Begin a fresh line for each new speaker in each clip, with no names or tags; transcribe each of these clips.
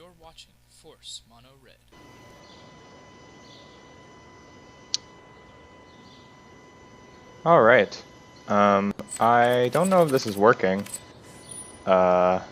You're watching ForceMonoRed.
Alright. I don't know if this is working. Alright,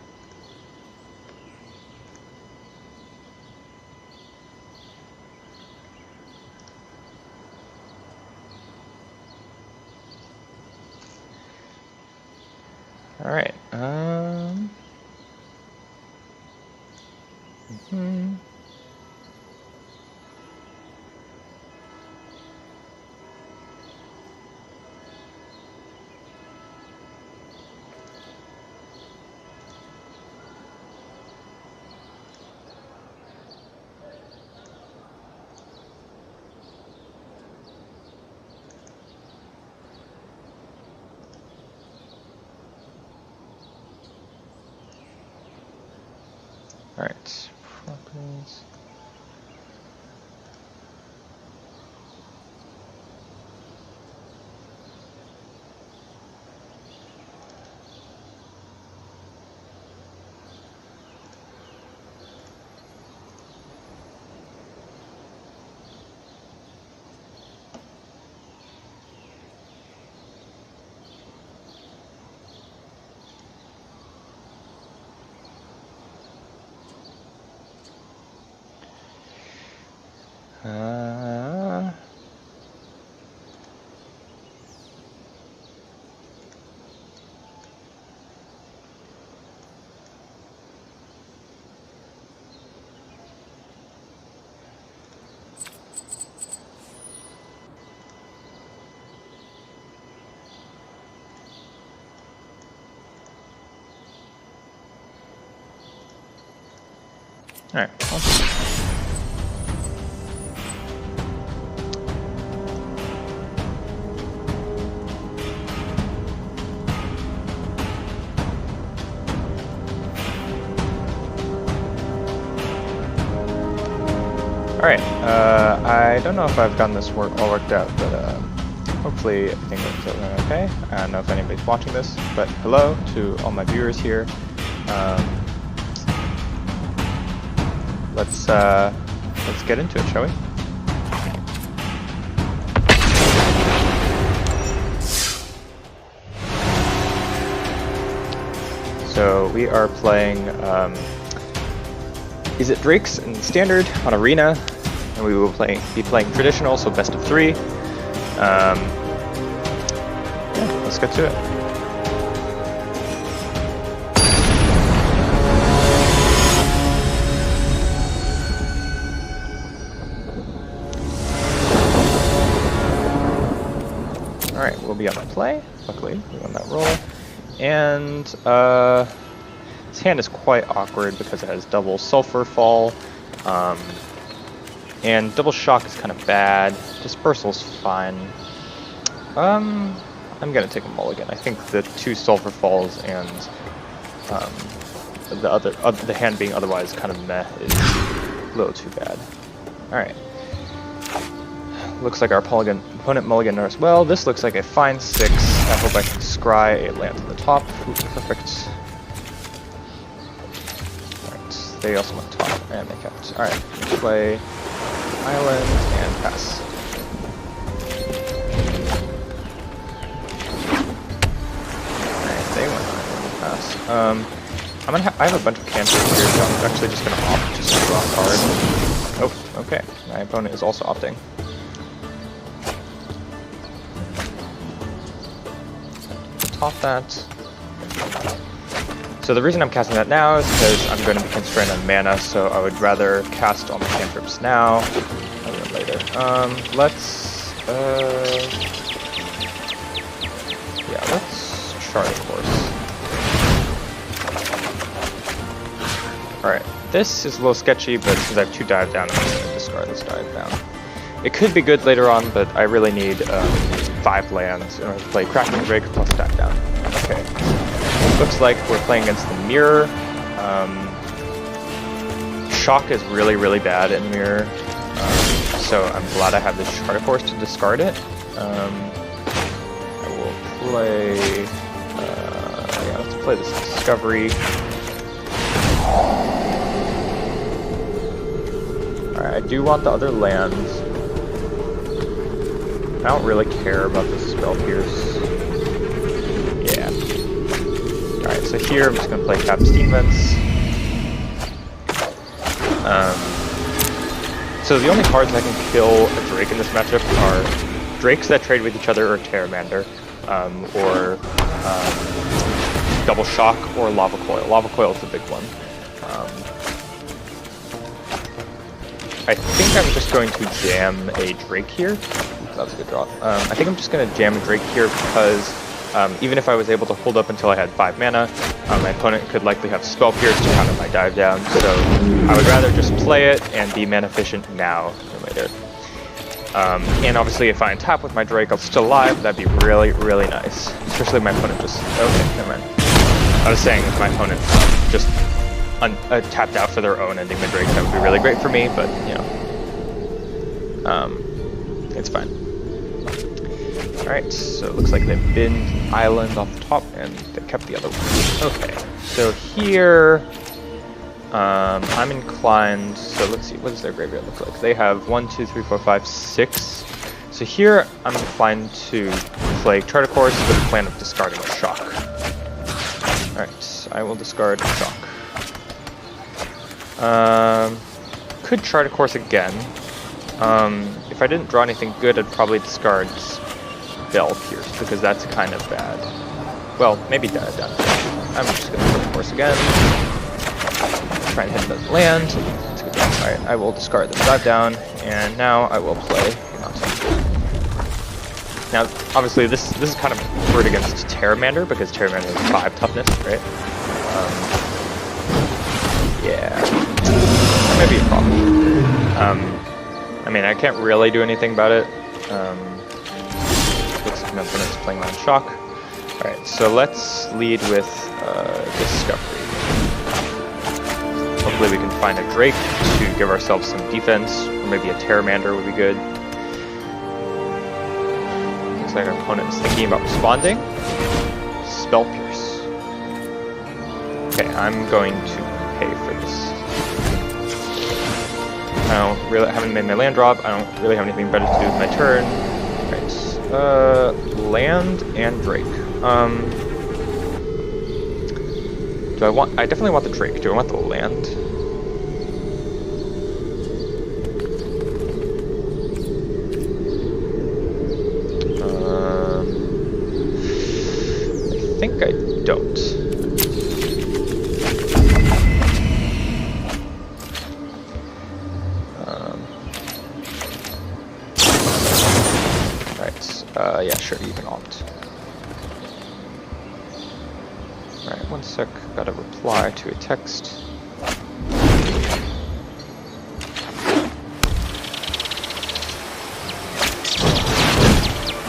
Alright, properties. Alright, Alright, I don't know if I've gotten this all worked out, but hopefully everything works out okay. I don't know if anybody's watching this, but hello to all my viewers here. Let's get into it, shall we? So we are playing Izzet Drakes in Standard on Arena, and we will be playing Traditional, so best of 3. Yeah, let's get to it. Alright, we'll be on my play. Luckily, we won that roll. And this hand is quite awkward because it has double Sulfur Fall. And double Shock is kind of bad. Dispersal's fine. I'm gonna take a mulligan. I think the 2 Sulfur Falls and the hand being otherwise kind of meh is a little too bad. Alright. Looks like our opponent mulligan as well. This looks like a fine 6. I hope I can scry a land on the top. Ooh, perfect. Alright, they also went top and they kept. Alright, play island and pass. Alright, they went island and pass. I have a bunch of cancers here, so I'm actually just gonna opt just to draw a card. Oh, okay. My opponent is also opting. Top that. So the reason I'm casting that now is because I'm going to be constrained on mana, so I would rather cast all my cantrips now rather than later. Let's chart a course. Alright, this is a little sketchy, but because I have 2 dive down, I'm just going to discard this dive down. It could be good later on, but I really need 5 lands in order to play Cracking Drake plus dive down. Okay. Looks like we're playing against the Mirror. Shock is really, really bad in Mirror. So I'm glad I have this Charter Course to discard it. I will play... yeah, let's play this Discovery. do want the other land. I don't really care about the Spell Pierce. Yeah. Alright, so here I'm just going to play Tap Steam Vents. So the only cards I can kill a Drake in this matchup are Drakes that trade with each other or Terramander, or Double Shock or Lava Coil. Lava Coil is the big one. I think I'm just going to jam a Drake here. That was a good draw. I think I'm just going to jam a Drake here because even if I was able to hold up until I had 5 mana, my opponent could likely have Spell Pierce to counter my dive down, so I would rather just play it and be mana efficient now than later. And obviously if I untap with my Drake, I'm still alive. That'd be really, really nice. Especially if my opponent just... Okay, never mind. I was saying if my opponent just tapped out for their own Enigma Drake, that would be really great for me, but, you know. It's fine. Alright, so it looks like they binned Island off the top, and they kept the other one. Okay, so here... I'm inclined, so let's see, what does their graveyard look like? They have 1, 2, 3, 4, 5, 6. So here, I'm inclined to play Charter Course with the plan of discarding a Shock. Alright, I will discard a Shock. Could Charter Course again. If I didn't draw anything good, I'd probably discard Spell Pierce, because that's kind of bad. Well, maybe down. I'm just going to Charter Course again. Try and hit the land. That's a good draw. Alright, I will discard the dive down, and now I will play Mountain. Now, obviously, this is kind of preferred against Terramander, because Terramander has 5 toughness, right? Yeah. That might be a problem. I mean, I can't really do anything about it. Looks like my opponent's playing around Shock. Alright, so let's lead with Discovery. Hopefully we can find a Drake to give ourselves some defense, or maybe a Terramander would be good. Looks like our opponent is thinking about responding. Spell Pierce. Okay, I'm going to pay for this. I haven't made my land drop. I don't really have anything better to do with my turn. Right. Land and Drake. I definitely want the Drake. Do I want the land? I think I don't. Yeah, sure, you can opt. Alright, one sec, gotta reply to a text.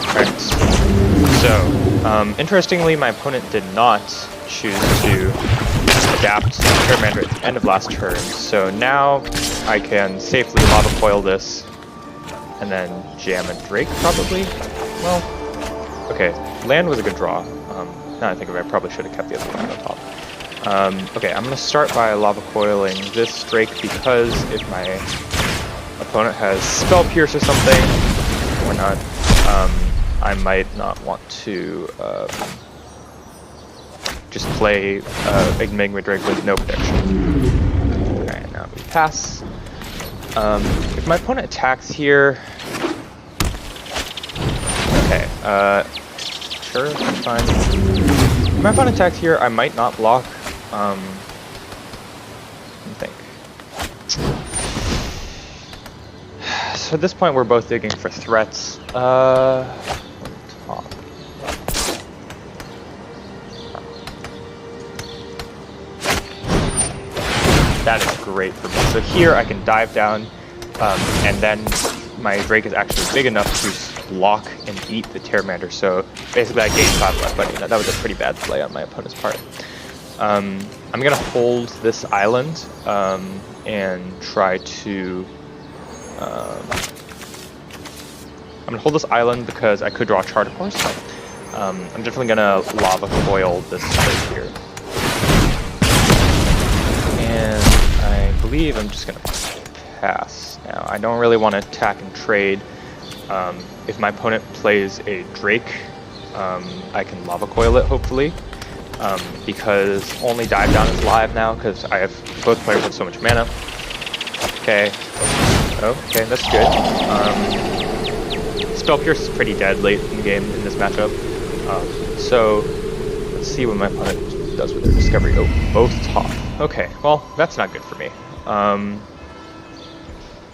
Alright, so, interestingly, my opponent did not choose to adapt Terramander at the end of last turn, so now I can safely Lava Coil this, and then jam a Drake, probably? Well, okay, land was a good draw. Now that I think of it, I probably should have kept the other one on top. Okay, I'm going to start by Lava Coiling this Drake because if my opponent has Spell Pierce or something, or not, I might not want to just play Enigma Drake with no protection. Alright, now we pass. If my opponent attacks here... Okay, sure, that's fine. If my opponent attacks here, I might not block. Let me think. So at this point, we're both digging for threats. That is great for me. So here I can dive down, and then my Drake is actually big enough to block and eat the Terramander. So basically I gained 5 life, but that was a pretty bad play on my opponent's part. I'm gonna hold this island and try to. I'm gonna hold this island because I could draw a Charter Course. I'm definitely gonna Lava Coil this right here. And I believe I'm just gonna pass. Now, I don't really want to attack and trade. If my opponent plays a Drake, I can Lava Coil it, hopefully. Because only Dive Down is live now, because I have both players have so much mana. Okay. Okay, that's good. Spell Pierce is pretty dead late in the game in this matchup. So, let's see what my opponent does with their Discovery. Oh, both top. Okay, well, that's not good for me.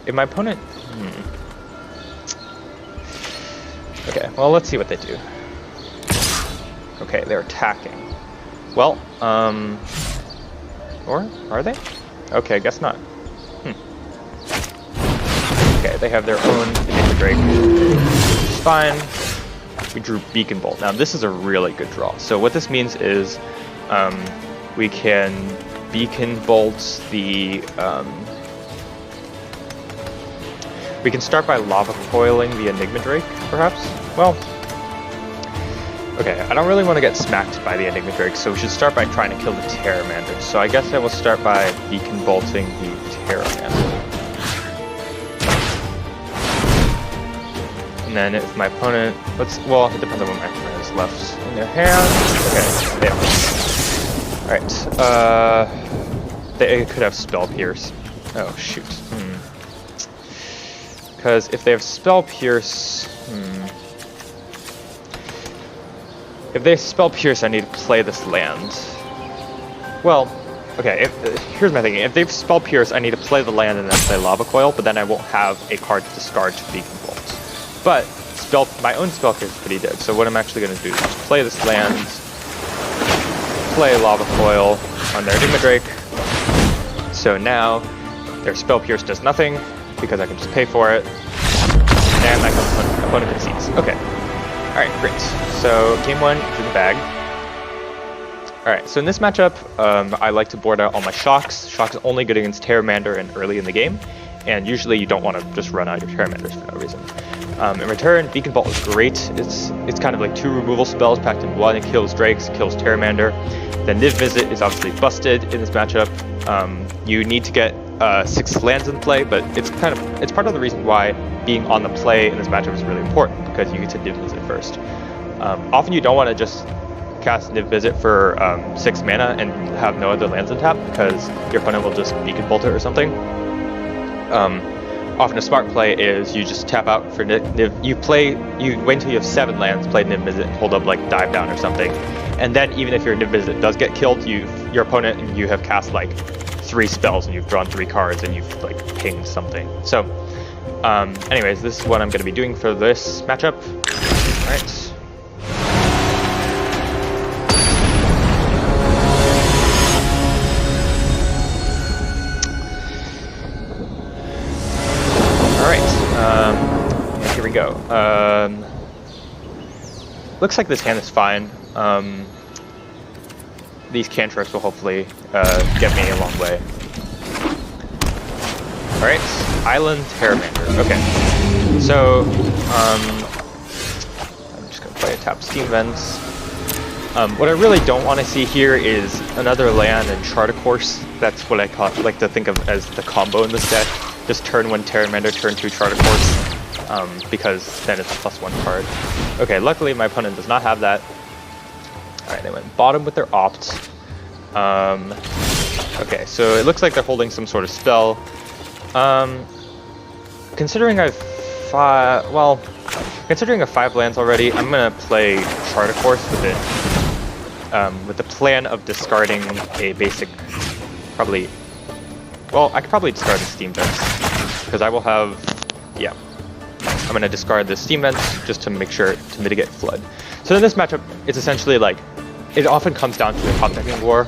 If my opponent... Okay, well, let's see what they do. Okay, they're attacking. Well, or are they? Okay, I guess not. Okay, they have their own Izzet Drakes, which is fine. We drew Beacon Bolt. Now, this is a really good draw. So what this means is we can Beacon Bolt the... we can start by Lava Coiling the Enigma Drake, perhaps? Well... Okay, I don't really want to get smacked by the Enigma Drake, so we should start by trying to kill the Terramander. So I guess I will start by Beacon Bolting the Terramander. And then if my opponent... well, it depends on what my opponent has left in their hand. Okay, there. Alright, they could have Spell Pierce. Oh, shoot. Because if they have Spell Pierce... If they Spell Pierce, I need to play this land. Well, okay, here's my thinking. If they Spell Pierce, I need to play the land and then play Lava Coil, but then I won't have a card to discard to Beacon Bolt. But my own Spell Pierce is pretty dead, so what I'm actually going to do is just play this land, play Lava Coil on their Enigma Drake. So now, their Spell Pierce does nothing, because I can just pay for it, and my opponent concedes. Okay. Alright, great. So, game 1 is in the bag. Alright, so in this matchup, I like to board out all my Shocks. Shocks is only good against Terramander and early in the game, and usually you don't want to just run out your Terramanders for no reason. In return, Beacon Bolt is great. It's kind of like 2 removal spells packed in 1. It kills Drakes, kills Terramander. Then Niv Visit is obviously busted in this matchup. You need to get 6 lands in play, but it's part of the reason why being on the play in this matchup is really important, because you get to Niv Visit first. Often you don't want to just cast Niv Visit for 6 mana and have no other lands on tap, because your opponent will just Beacon Bolt it or something. Often a smart play is you just tap out for Niv. You wait until you have 7 lands, play Niv Visit, hold up like Dive Down or something, and then even if your Niv Visit does get killed, your opponent and you have cast like 3 spells and you've drawn 3 cards and you've like pinged something. So, anyways, this is what I'm going to be doing for this matchup. All right. Here we go. Looks like this hand is fine. These cantrips will hopefully get me a long way. Alright, Island Terramander. Okay, so I'm just going to play a tap Steam Vents. What I really don't want to see here is another land and Chart a Course. That's what I like to think of as the combo in this deck. Just turn 1 Terramander, turn 2 Chart a Course. Because then it's a +1 card. Okay, luckily my opponent does not have that. Alright, they went bottom with their Opt. Okay, so it looks like they're holding some sort of spell. Considering I have 5 lands already, I'm gonna play Chart a Course with it. With the plan of discarding a basic, I could probably discard the Steam Vents, because I will have, yeah. I'm going to discard the Steam Vents just to make sure to mitigate Flood. So in this matchup, it's essentially like, it often comes down to a top decking war.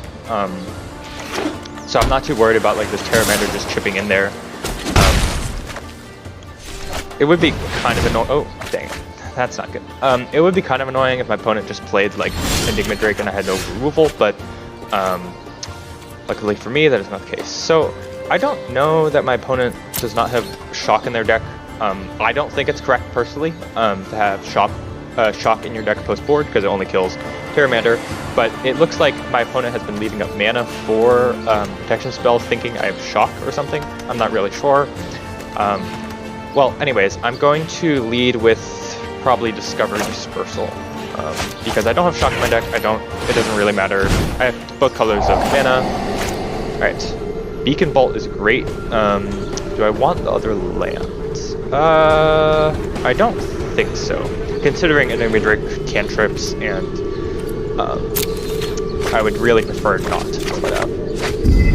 So I'm not too worried about like this Terramander just chipping in there. It would be kind of annoying. Oh, dang. That's not good. It would be kind of annoying if my opponent just played like Enigma Drake and I had no removal, but luckily for me, that is not the case. So I don't know that my opponent does not have Shock in their deck. I don't think it's correct personally to have Shock Shock in your deck post board because it only kills Terramander, but it looks like my opponent has been leaving up mana for protection spells thinking I have Shock or something. I'm not really sure. Well, anyways, I'm going to lead with probably Discovery Dispersal. Because I don't have Shock in my deck, it doesn't really matter. I have both colors of mana. Alright, Beacon Bolt is great. Do I want the other lands? I don't think so. Considering Enemy Drake cantrips, and I would really prefer not to fill that out.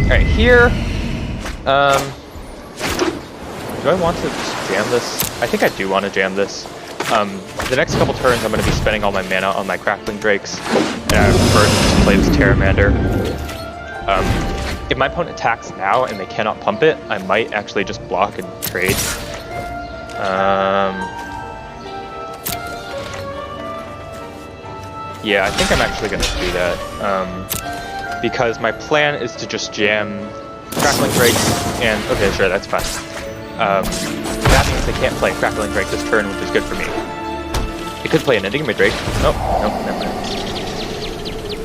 Alright, here, do I want to just jam this? I think I do want to jam this. The next couple turns I'm going to be spending all my mana on my Crackling Drakes, and I prefer to just play this Terramander. If my opponent attacks now and they cannot pump it, I might actually just block and trade. Yeah, I think I'm actually going to do that. Because my plan is to just jam Crackling Drakes, and okay, sure, that's fine. That means they can't play Crackling Drake this turn, which is good for me. They could play an Enigma Drake. Nope, never mind.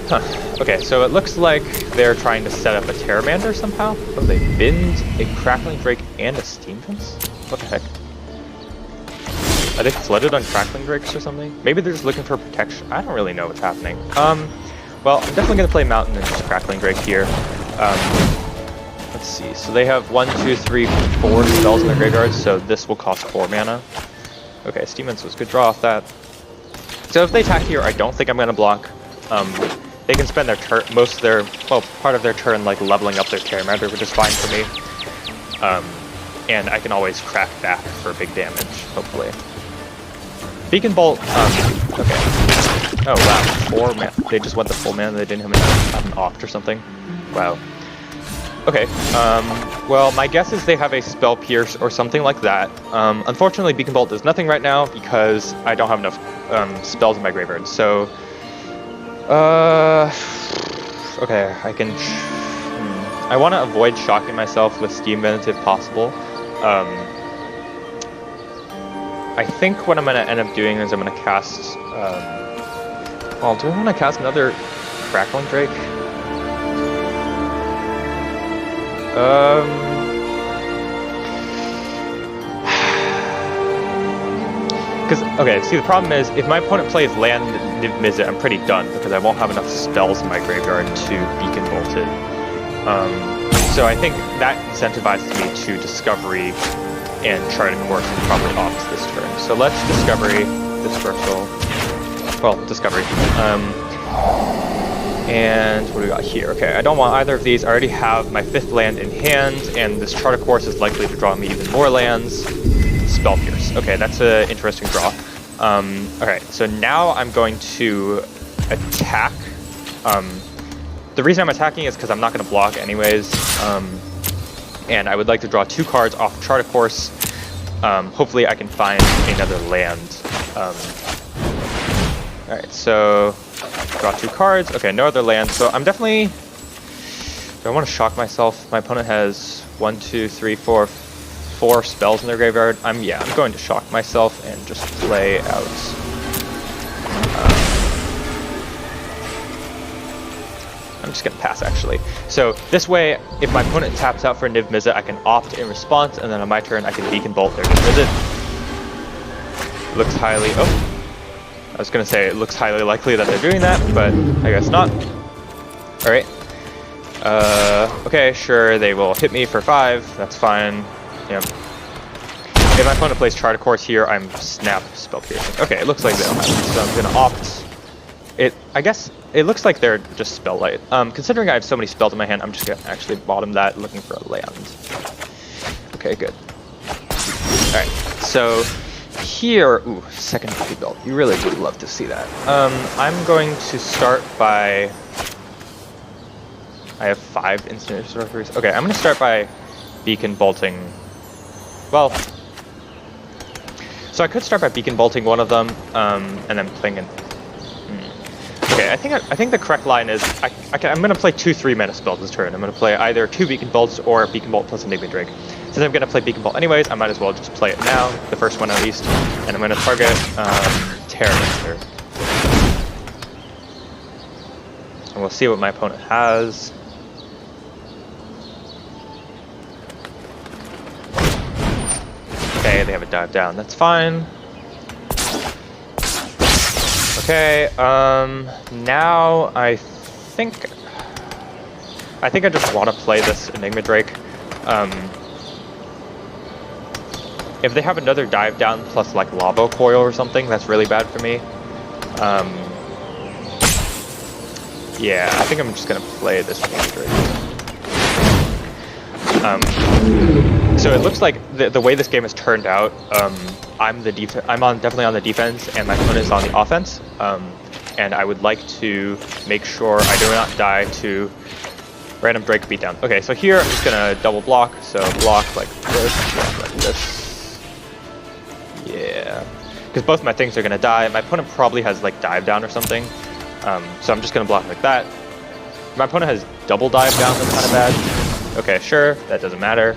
Huh. Okay, so it looks like they're trying to set up a Terramander somehow. Oh, they binned a Crackling Drake and a Steam Fence? What the heck? Are they flooded on Crackling Drakes or something? Maybe they're just looking for protection. I don't really know what's happening. Well, I'm definitely going to play Mountain and just Crackling Drake here. Let's see, so they have 1, 2, 3, 4 spells in their graveyard, so this will cost 4 mana. Okay, Steam Fence was a good draw off that. So if they attack here, I don't think I'm going to block. They can spend their part of their turn like leveling up their Terramander, which is fine for me. And I can always crack back for big damage, hopefully. Beacon Bolt, okay. Oh wow, 4 mana. They just went the full mana, they didn't have an opt or something. Wow. Okay, well, my guess is they have a Spell Pierce or something like that. Unfortunately, Beacon Bolt does nothing right now because I don't have enough spells in my graveyard. So, okay, I can... I want to avoid shocking myself with Steam Vent if possible. I think what I'm going to end up doing is I'm going to cast... well, do I want to cast another Crackling Drake? Because, okay, see, the problem is, if my opponent plays land Izzet, I'm pretty done, because I won't have enough spells in my graveyard to Beacon Bolt it. So I think that incentivizes me to Discovery and Charted Course and probably opt this turn. So let's Discovery, Dispersal, well, Discovery. And what do we got here? Okay, I don't want either of these. I already have my 5th land in hand, and this Charter Course is likely to draw me even more lands. Spell Pierce. Okay, that's an interesting draw. Alright, so now I'm going to attack. The reason I'm attacking is because I'm not going to block anyways. And I would like to draw 2 cards off Charter Course. Hopefully I can find another land. Alright, so... draw 2 cards. Okay, no other land. So I'm definitely... Do I want to shock myself? My opponent has 1, 2, 3, 4 spells in their graveyard. I'm going to shock myself and just play out. I'm just going to pass, actually. So this way, if my opponent taps out for Niv Mizzet, I can opt in response, and then on my turn, I can Beacon Bolt their Niv Mizzet. Looks highly... Oh! I was going to say it looks highly likely that they're doing that, but I guess not. Alright. Okay, sure, they will hit me for 5. That's fine. Yeah. If my opponent plays Charter Course here, I'm snap Spell Piercing. Okay, it looks like they don't have it, so I'm going to opt. I guess it looks like they're just Spell Light. Considering I have so many spells in my hand, I'm just going to actually bottom that looking for a land. Okay, good. Alright, so... here, ooh, second heavy belt. You really would love to see that. I'm going to start by... I have 5 instant sorceries. Okay, I'm going to start by Beacon Bolting... Well... So I could start by Beacon Bolting one of them, and then playing an... Okay, I think the correct line is... I'm going to play 2 3-mana spells this turn. I'm going to play either 2 Beacon Bolts or Beacon Bolt plus Enigma Drake. Since I'm going to play Beacon Bolt anyways, I might as well just play it now, the first one at least. And I'm going to target Terramander. And we'll see what my opponent has. Okay, they have a dive down. That's fine. Okay, now I think I just want to play this Enigma Drake. If they have another dive down plus like lava coil or something, that's really bad for me. Yeah, I think I'm just gonna play this Enigma Drake. So it looks like the way this game has turned out, I'm definitely on the defense, and my opponent is on the offense. And I would like to make sure I do not die to random Drake beatdown. Okay, so here I'm just gonna double block. So block like this. Yeah, because both my things are gonna die. My opponent probably has like dive down or something. So I'm just gonna block like that. My opponent has double dive down. That's kind of bad. Okay, sure, that doesn't matter.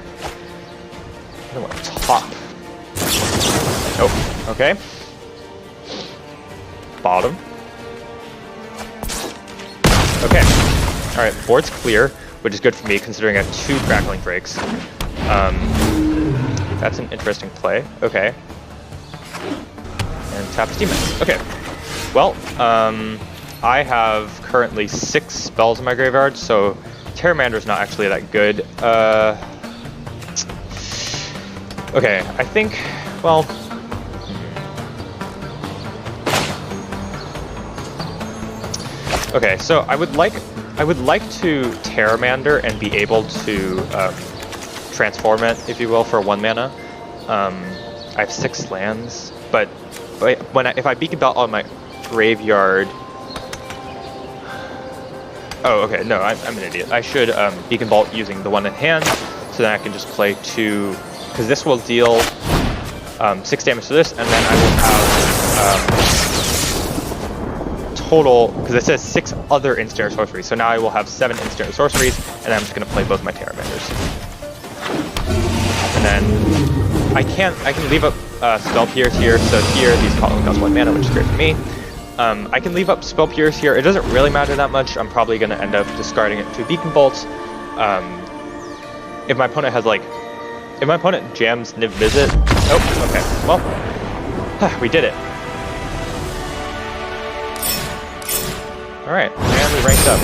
I don't want to top. Oh, okay. Bottom. Okay. Alright, board's clear, which is good for me considering I have 2 Crackling Drakes. That's an interesting play. Okay. And tap Steam Mix. Okay. Well, I have currently 6 spells in my graveyard, so Terramander's not actually that good. Okay, I think, well... Okay, so I would like to Terramander and be able to transform it, if you will, for 1 mana. I have 6 lands, but if I Beacon Belt on my graveyard... Oh, okay, no, I'm an idiot. I should Beacon Bolt using the one in hand, so then I can just play 2, because this will deal 6 damage to this, and then I will have total, because it says 6 other instant sorceries, so now I will have 7 instant sorceries, and I'm just going to play both my Terramanders. And then I can leave up Spell Pierce here, so here these cost 1 mana, which is great for me. I can leave up Spell Pierce here. It doesn't really matter that much. I'm probably going to end up discarding it to Beacon Bolt. If my opponent has if my opponent jams Niv Visit... Oh, okay. Well, we did it. Alright, and we ranked up.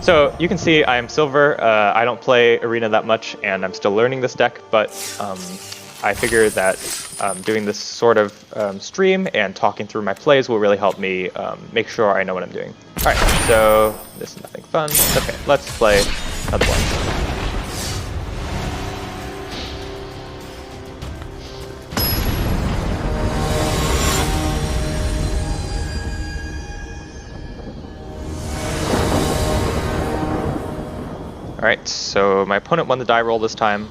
So you can see I am silver. I don't play Arena that much, and I'm still learning this deck, but I figure that doing this sort of stream and talking through my plays will really help me make sure I know what I'm doing. Alright, so this is nothing fun. Okay, let's play another one. Alright, so my opponent won the die roll this time.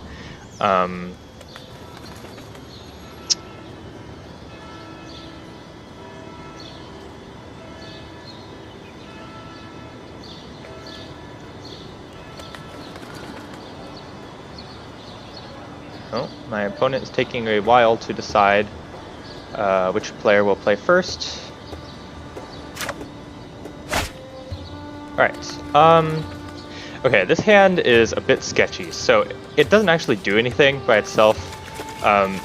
Oh, my opponent is taking a while to decide which player will play first. Alright, okay, this hand is a bit sketchy, so it doesn't actually do anything by itself.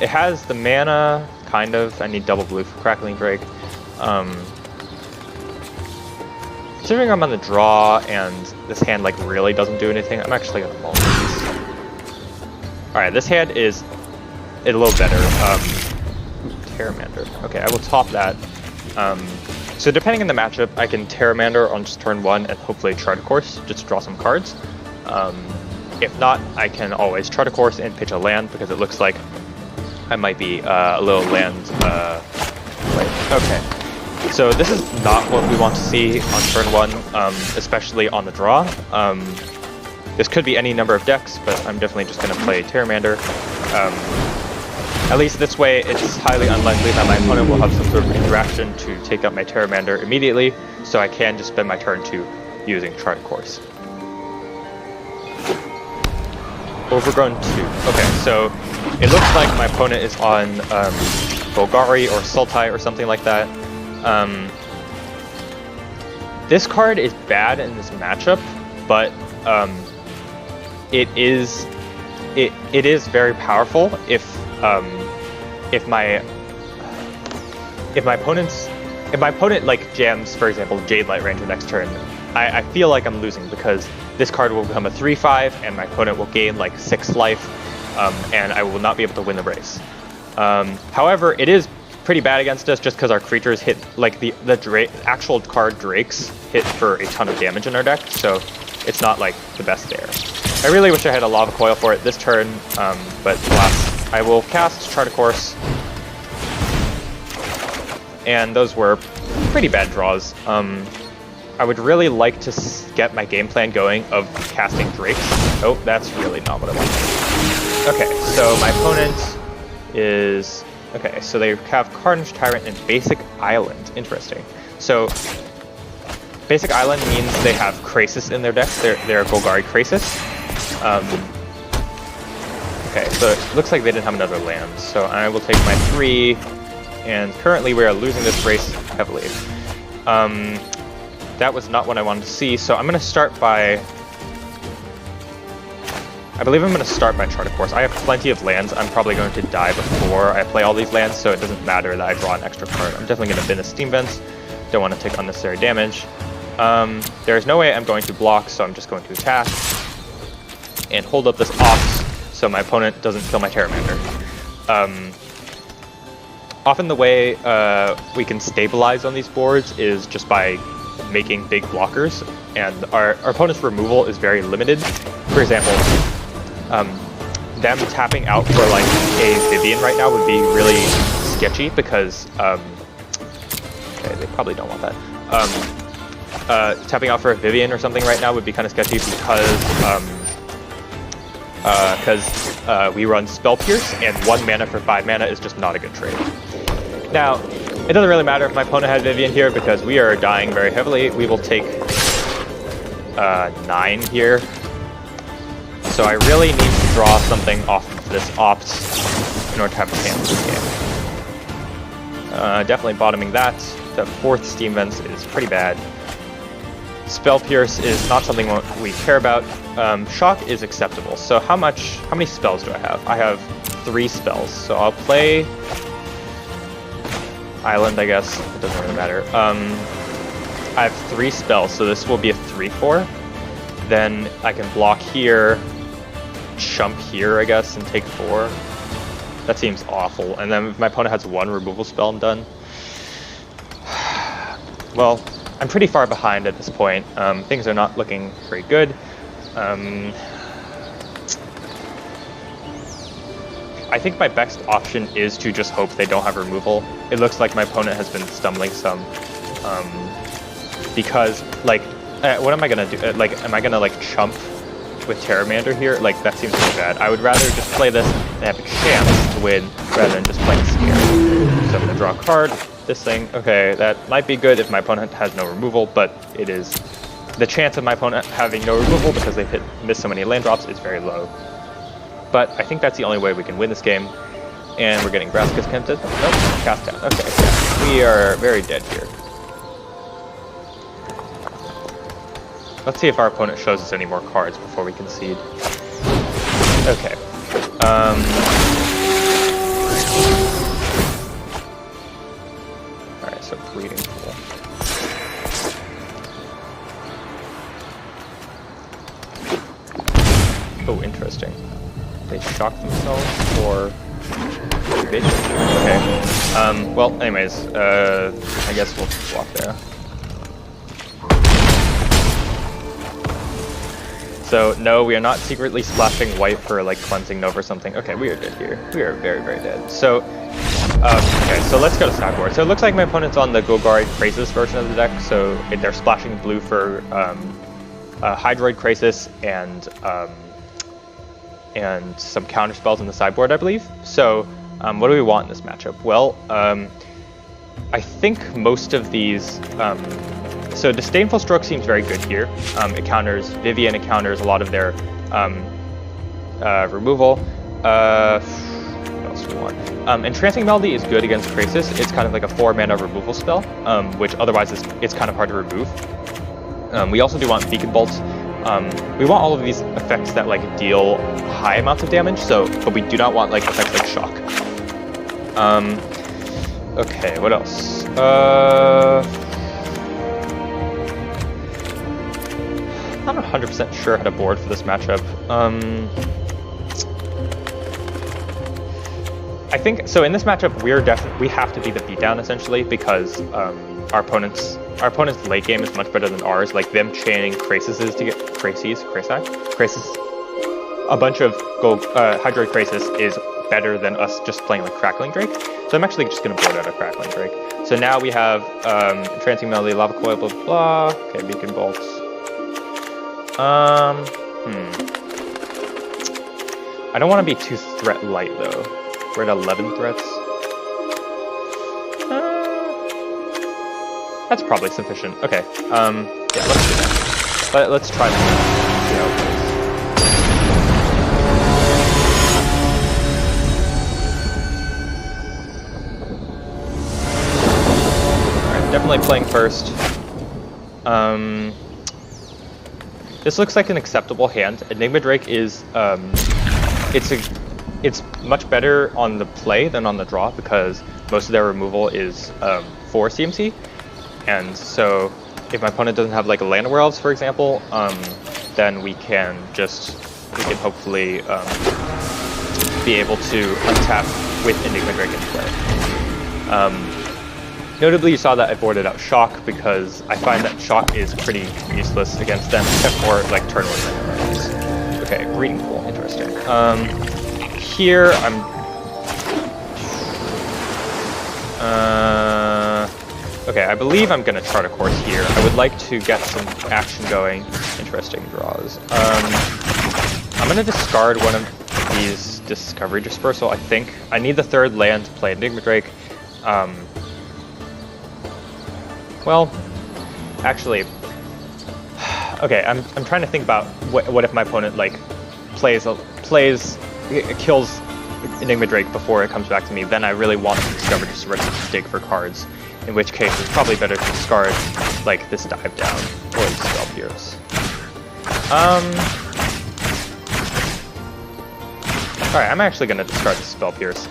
It has the mana, kind of. I need double blue for Crackling Drake. Considering I'm on the draw and this hand really doesn't do anything, I'm actually gonna mull these. Alright, this hand is a little better. Terramander. Okay, I will top that. So depending on the matchup, I can Terramander on just turn 1 and hopefully Chart a Course, just to draw some cards. If not, I can always Chart a Course and pitch a land, because it looks like I might be a little land... Wait, okay. So this is not what we want to see on turn 1, especially on the draw. This could be any number of decks, but I'm definitely just going to play Terramander. At least this way, it's highly unlikely that my opponent will have some sort of interaction to take out my Terramander immediately, so I can just spend my turn 2 using Chart a Course. Overgrown 2. Okay, so it looks like my opponent is on Golgari or Sultai or something like that. This card is bad in this matchup, but it is very powerful if my opponent like jams, for example, Jade Light Ranger next turn. I feel like I'm losing because this card will become a 3/5 and my opponent will gain like 6 life, and I will not be able to win the race. However, it is pretty bad against us just because our creatures hit, like the actual card Drakes hit for a ton of damage in our deck, so it's not like the best there. I really wish I had a Lava Coil for it this turn, but alas, I will cast Chart a Course, and those were pretty bad draws. I would really like to get my game plan going of casting Drakes. Oh, that's really not what I want. Okay, so my opponent is... Okay, so they have Carnage Tyrant and Basic Island. Interesting. So, Basic Island means they have Krasis in their deck. They're Golgari Krasis. Okay, so it looks like they didn't have another land. So I will take my 3, and currently we are losing this race heavily. That was not what I wanted to see, so I'm going to start by... I believe I'm going to start by Chart a Course. I have plenty of lands. I'm probably going to die before I play all these lands, so it doesn't matter that I draw an extra card. I'm definitely going to bin a Steam Vents. Don't want to take unnecessary damage. There's no way I'm going to block, so I'm just going to attack and hold up this Ox so my opponent doesn't kill my Terramander. Often the way we can stabilize on these boards is just by making big blockers, and our opponent's removal is very limited. For example, them tapping out for like a Vivian right now would be really sketchy because okay, they probably don't want that. Tapping out for a Vivian or something right now would be kind of sketchy because we run Spell Pierce, and 1 mana for 5 mana is just not a good trade. Now, it doesn't really matter if my opponent had Vivian here because we are dying very heavily. We will take 9 here. So I really need to draw something off of this Opt in order to have a chance this game. Definitely bottoming that. The 4th Steam Vents is pretty bad. Spell Pierce is not something we care about. Shock is acceptable. So how many spells do I have? I have 3 spells. So I'll play Island, I guess. It doesn't really matter. I have 3 spells, so this will be a 3/4. Then I can block here, chump here, I guess, and take 4. That seems awful. And then if my opponent has 1 removal spell, I'm done. Well, I'm pretty far behind at this point. Things are not looking very good. I think my best option is to just hope they don't have removal. It looks like my opponent has been stumbling some. Because, like, what am I gonna do? Am I gonna, like, chump with Terramander here? Like, that seems pretty bad. I would rather just play this and have a chance to win rather than just playing scared. So I'm gonna draw a card. This thing, okay, that might be good if my opponent has no removal, but it is... The chance of my opponent having no removal because they've missed so many land drops is very low. But I think that's the only way we can win this game. And we're getting Brassicus Tempted. Nope, cast down. Okay, yeah. We are very dead here. Let's see if our opponent shows us any more cards before we concede. Okay. Alright, so Breeding Pool. Oh, interesting. They shock themselves or vision? Okay. Well, anyways, I guess we'll swap there. So, no, we are not secretly splashing white for, like, Cleansing Nova or something. Okay, we are dead here. We are very, very dead. So, okay, so let's go to sideboard. So it looks like my opponent's on the Golgari Krasis version of the deck, so they're splashing blue for Hydroid Krasis and some counter spells in the sideboard, I believe. So, what do we want in this matchup? Well, I think most of these... So Disdainful Stroke seems very good here. It counters Vivian, it counters a lot of their removal. else do we want? Entrancing Melody is good against Krasis. It's kind of like a 4-mana removal spell, which otherwise it's kind of hard to remove. We also do want Beacon Bolt. We want all of these effects that like deal high amounts of damage, but we do not want like effects like Shock. Okay, what else? I'm not 100% sure how to board for this matchup. I think so. In this matchup, we have to be the beatdown essentially because our opponent's late game is much better than ours. Like them chaining Krasis to get Krasis, a bunch of gold Hydroid Krasis is better than us just playing like Crackling Drake. So I'm actually just gonna board out a Crackling Drake. So now we have Entrancing Melody, Lava Coil, blah blah blah. Okay, Beacon Bolts. I don't want to be too threat light though. We're at 11 threats. That's probably sufficient. Okay. Yeah, let's do that. Let's try this. See how it goes. Alright, definitely playing first. This looks like an acceptable hand. Enigma Drake is it's much better on the play than on the draw because most of their removal is for CMC, and so if my opponent doesn't have like a Land of Werewolves, for example, then we can hopefully be able to untap with Enigma Drake in play. Notably, you saw that I boarded out Shock because I find that Shock is pretty useless against them, except for like turn 1 rounds. Okay, Breeding Pool, interesting. Here I'm. Okay, I believe I'm gonna chart a course here. I would like to get some action going. Interesting draws. I'm gonna discard one of these Discovery Dispersal. I think I need the 3rd land to play Enigma Drake. Well, actually, okay. I'm trying to think about what if my opponent like kills Enigma Drake before it comes back to me. Then I really want to discover just to dig for cards. In which case, it's probably better to discard like this Dive Down or the Spell Pierce. Alright, I'm actually gonna discard the Spell Pierce.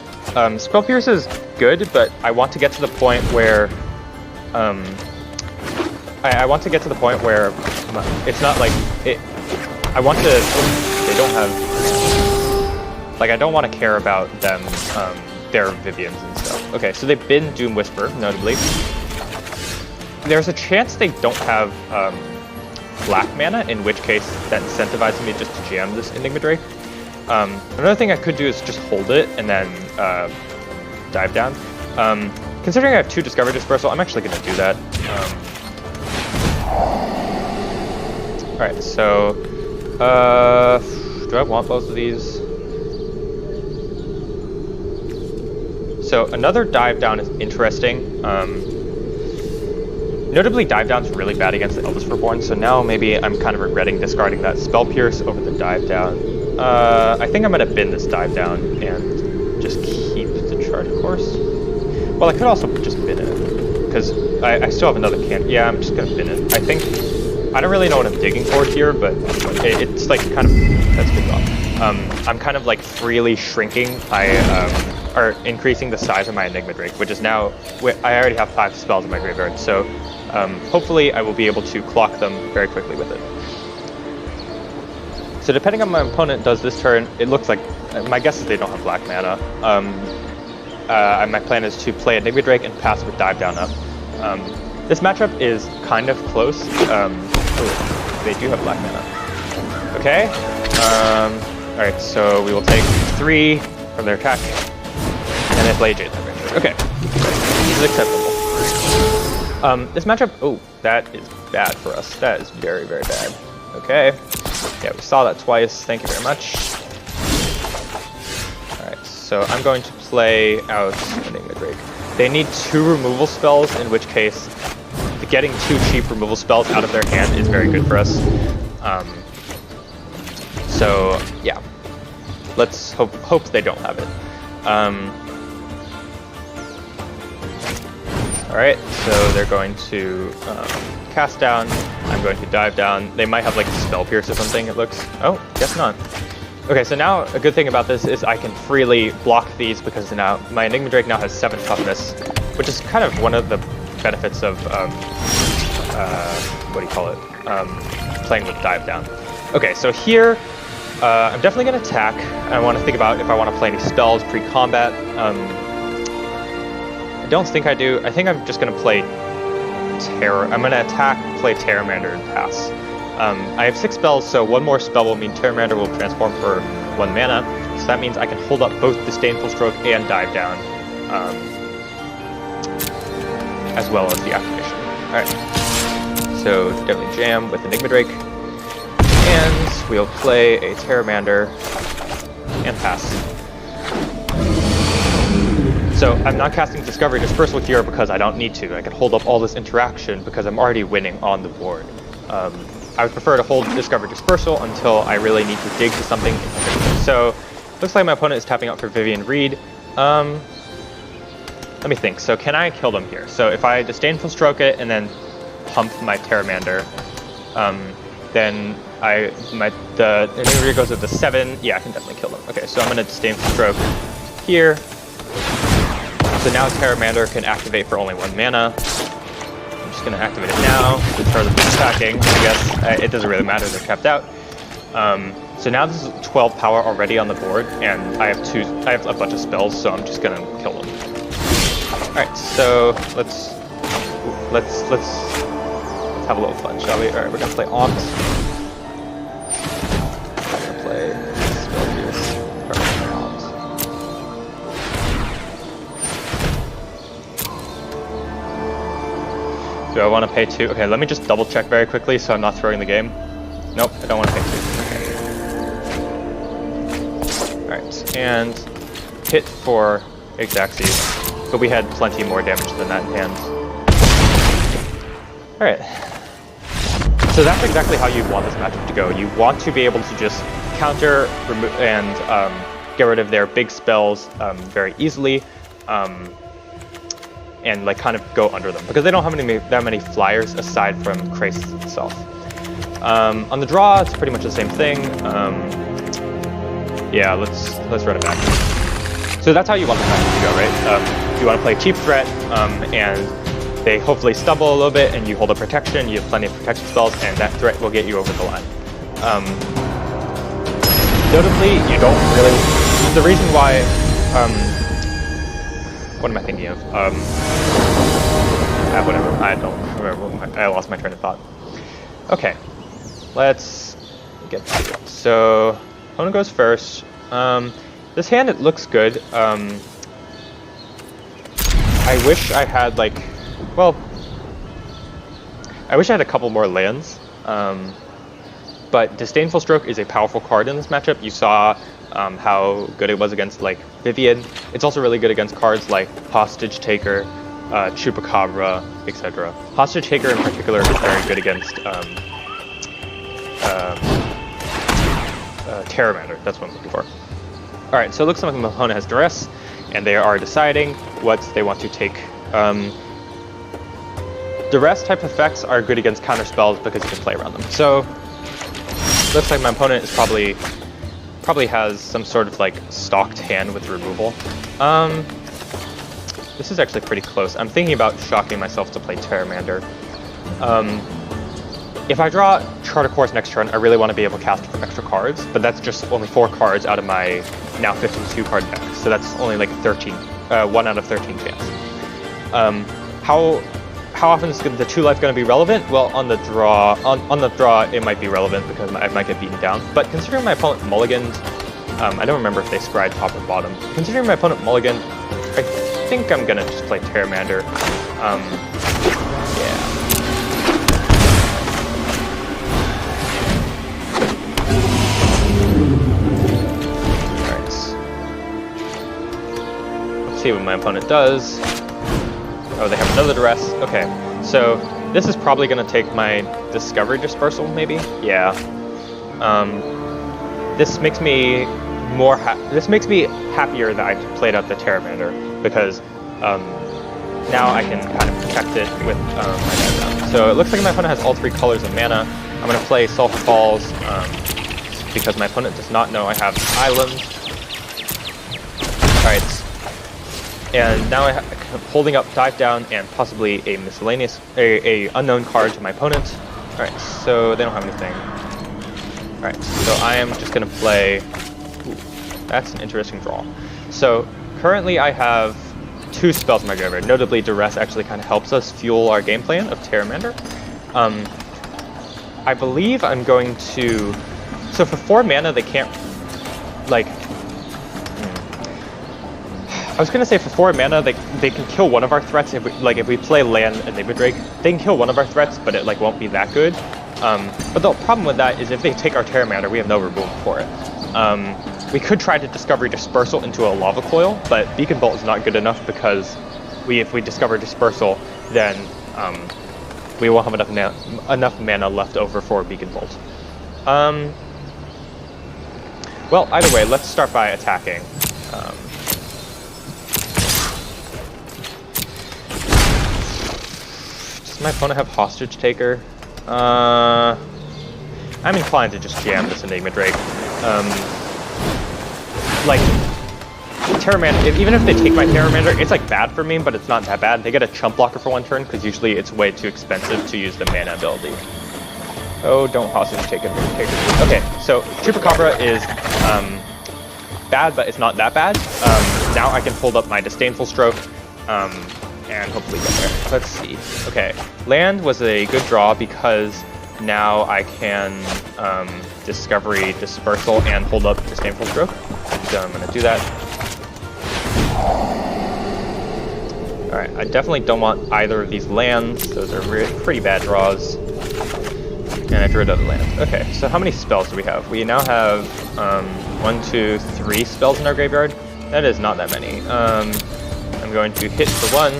Spell Pierce is good, but I want to get to the point where I want to get to the point where it's not like it. I want to. They don't have. Like I don't want to care about them, their Vivians and stuff. Okay, so they've been Doom Whisper, notably. There's a chance they don't have black mana, in which case that incentivizes me just to jam this Enigma Drake. Another thing I could do is just hold it and then dive down. Considering I have 2 Discovery Dispersal, I'm actually going to do that. Alright, so do I want both of these? So another Dive Down is interesting. Notably, Dive Down's really bad against the Eldest Reborn, so now maybe I'm kind of regretting discarding that Spell Pierce over the Dive Down. I think I'm going to bin this Dive Down and just keep the Charge Course. Well, I could also just bin it, because I still have another can. Yeah, I'm just going to bin it. I don't really know what I'm digging for here, but it's like kind of, that's a good thought. I'm kind of like freely shrinking or increasing the size of my Enigma Drake, which is now, I already have 5 spells in my graveyard, so hopefully I will be able to clock them very quickly with it. So depending on my opponent does this turn, it looks like, my guess is they don't have black mana. My plan is to play Enigma Drake and pass with Dive Down up. This matchup is kind of close. They do have black mana. Okay. Alright, so we will take 3 from their attack, and then play Jade Adventure. Okay. This is acceptable. This matchup, oh, that is bad for us. That is very, very bad. Okay. Yeah, we saw that twice. Thank you very much. Alright, so I'm going to play out Enigma Drake. They need 2 removal spells, in which case getting 2 cheap removal spells out of their hand is very good for us. So yeah, let's hope they don't have it. Alright, so they're going to cast down. I'm going to dive down. They might have like a spell pierce or something, it looks. Oh, guess not. Okay, so now a good thing about this is I can freely block these because now my Enigma Drake now has 7 toughness, which is kind of one of the benefits of, what do you call it, playing with dive down. Okay, so here, I'm definitely going to attack. I want to think about if I want to play any spells pre-combat. I don't think I do. I think I'm just going to play Terror. I'm going to attack, play Terramander, and pass. I have 6 spells, so one more spell will mean Terramander will transform for 1 mana. So that means I can hold up both Disdainful Stroke and Dive Down, as well as the activation. Alright. So definitely jam with Enigma Drake. And we'll play a Terramander and pass. So I'm not casting Discovery Dispersal here because I don't need to. I can hold up all this interaction because I'm already winning on the board. I would prefer to hold Discovery Dispersal until I really need to dig to something in particular. So looks like my opponent is tapping out for Vivian Reed. Let me think. So can I kill them here? So if I Disdainful Stroke it and then pump my Terramander, then the Enigma goes with the 7. Yeah, I can definitely kill them. Okay, so I'm going to Disdainful Stroke here. So now Terramander can activate for only 1 mana. I'm just going to activate it now to start attacking. I guess it doesn't really matter, they're capped out. So now this is 12 power already on the board, and I have a bunch of spells, so I'm just going to kill them. Alright, so let's have a little fun, shall we? Alright, we're going to play Aunt. We're going to play Spell Pierce. Do I want to pay 2? Okay, let me just double check very quickly so I'm not throwing the game. Nope, I don't want to pay 2. Okay. Alright, and hit for Exacxies, but we had plenty more damage than that in hand. Alright. So that's exactly how you want this matchup to go. You want to be able to just counter, remove, and get rid of their big spells very easily. And like kind of go under them because they don't have that many flyers aside from Krasis itself. On the draw, it's pretty much the same thing. Yeah, let's run it back. So that's how you want the match to go, right? You want to play cheap threat, and they hopefully stumble a little bit, and you hold a protection. You have plenty of protection spells, and that threat will get you over the line. Notably, you don't really. The reason why. What am I thinking of? Whatever. I don't remember. I lost my train of thought. Okay, let's get to it. So, opponent goes first. This hand, it looks good. I wish I had like, well, I wish I had a couple more lands. But Disdainful Stroke is a powerful card in this matchup. You saw how good it was against like Vivian. It's also really good against cards like Hostage Taker, Chupacabra, etc. Hostage Taker in particular is very good against Terramander. That's what I'm looking for. Alright, so it looks like my opponent has Duress, and they are deciding what they want to take. Duress type effects are good against counter spells because you can play around them. So looks like my opponent is probably has some sort of like stocked hand with removal. This is actually pretty close. I'm thinking about shocking myself to play Terramander. If I draw Charter Course next turn, I really want to be able to cast for extra cards, but that's just only 4 cards out of my now 52 card deck, so that's only like a 1 out of 13 chance. How often is the 2 life going to be relevant? Well, on the draw, it might be relevant because I might get beaten down. But considering my opponent mulliganed, I don't remember if they scryed top or bottom. Considering my opponent mulliganed, I think I'm gonna just play Terramander. Yeah. Alright. Let's see what my opponent does. Oh, they have another Duress. Okay, so this is probably going to take my Discovery Dispersal, maybe? Yeah. This makes me this makes me happier that I played out the Terramander, because now I can kind of protect it with my dive down. So it looks like my opponent has all 3 colors of mana. I'm going to play Sulphur Falls because my opponent does not know I have islands. Alright, and now I'm holding up dive down and possibly a miscellaneous, a unknown card to my opponent. Alright, so they don't have anything. Alright, so I am just going to play... Ooh, that's an interesting draw. So currently I have 2 spells in my graveyard. Notably, Duress actually kind of helps us fuel our game plan of Terramander. I believe I'm going to... So for 4 mana, they can't... Like... I was gonna say for 4 mana, they can kill one of our threats. If we play land and Izzet Drakes, they can kill one of our threats, but it won't be that good. But the problem with that is if they take our Terramander, we have no removal for it. We could try to Discovery Dispersal into a Lava Coil, but Beacon Bolt is not good enough because if we Discover Dispersal, then we won't have enough mana left over for Beacon Bolt. Well, either way, let's start by attacking. Does my opponent have Hostage Taker? I'm inclined to just jam this Enigma Drake. Like, Terramander, even if they take my Terramander, it's bad for me, but it's not that bad. They get a chump blocker for 1 turn, because usually it's way too expensive to use the mana ability. Oh, don't Hostage Taker. Okay, so Chupacabra is bad, but it's not that bad. Now I can hold up my Disdainful Stroke, and hopefully get there. Let's see. Okay, land was a good draw because now I can Discovery Dispersal and hold up Disdainful Stroke. So I'm going to do that. Alright, I definitely don't want either of these lands. Those are pretty bad draws. And I drew another land. Okay, so how many spells do we have? We now have 1, 2, 3 spells in our graveyard. That is not that many. I'm going to hit for 1.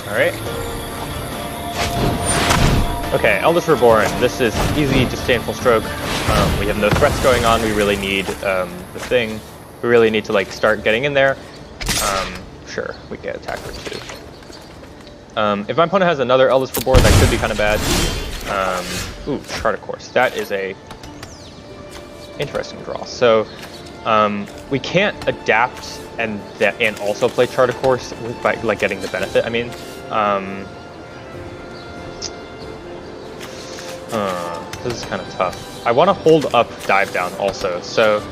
Alright. Okay, Eldest Reborn. This is easy Disdainful Stroke. We have no threats going on. We really need the thing. We really need to start getting in there. Sure, we get Attacker too. If my opponent has another Eldest Reborn, that could be kind of bad. Ooh, Chart of Course. That is a interesting draw. So we can't adapt and also play Chart of Course by getting the benefit. I mean, this is kind of tough. I want to hold up Dive Down also, so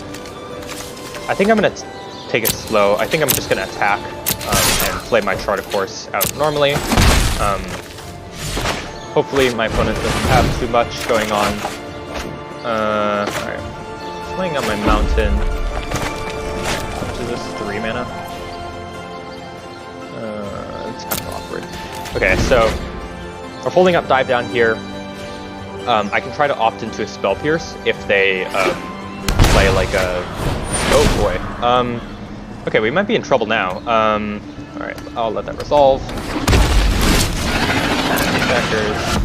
I think I'm going to take it slow. I think I'm just going to attack and play my Chart of Course out normally. Hopefully my opponent doesn't have too much going on. Alright. Playing on my mountain. How much is this? 3 mana? It's kind of awkward. Okay, so we're holding up Dive Down here. I can try to opt into a Spell Pierce if they play a... Oh boy. Okay, we might be in trouble now. Alright, I'll let that resolve. Attackers.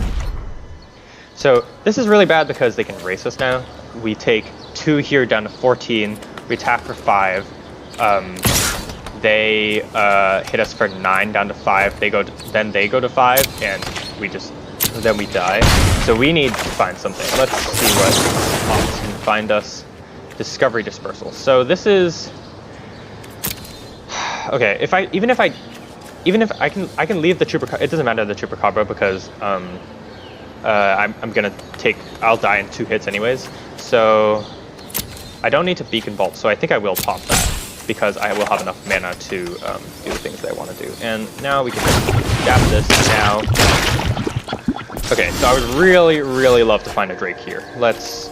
So this is really bad because they can race us now. We take 2 here down to 14. We attack for 5. They hit us for 9 down to 5. Then they go to 5, and then we die. So we need to find something. Let's see what ops can find us. Discovery Dispersal. So this is okay. Even if I can leave the Chupacabra. It doesn't matter the Chupacabra because I'll die in 2 hits anyways. So I don't need to Beacon Bolt. So I think I will pop that because I will have enough mana to do the things that I want to do. And now we can adapt this now. Okay, so I would really, really love to find a Drake here. Let's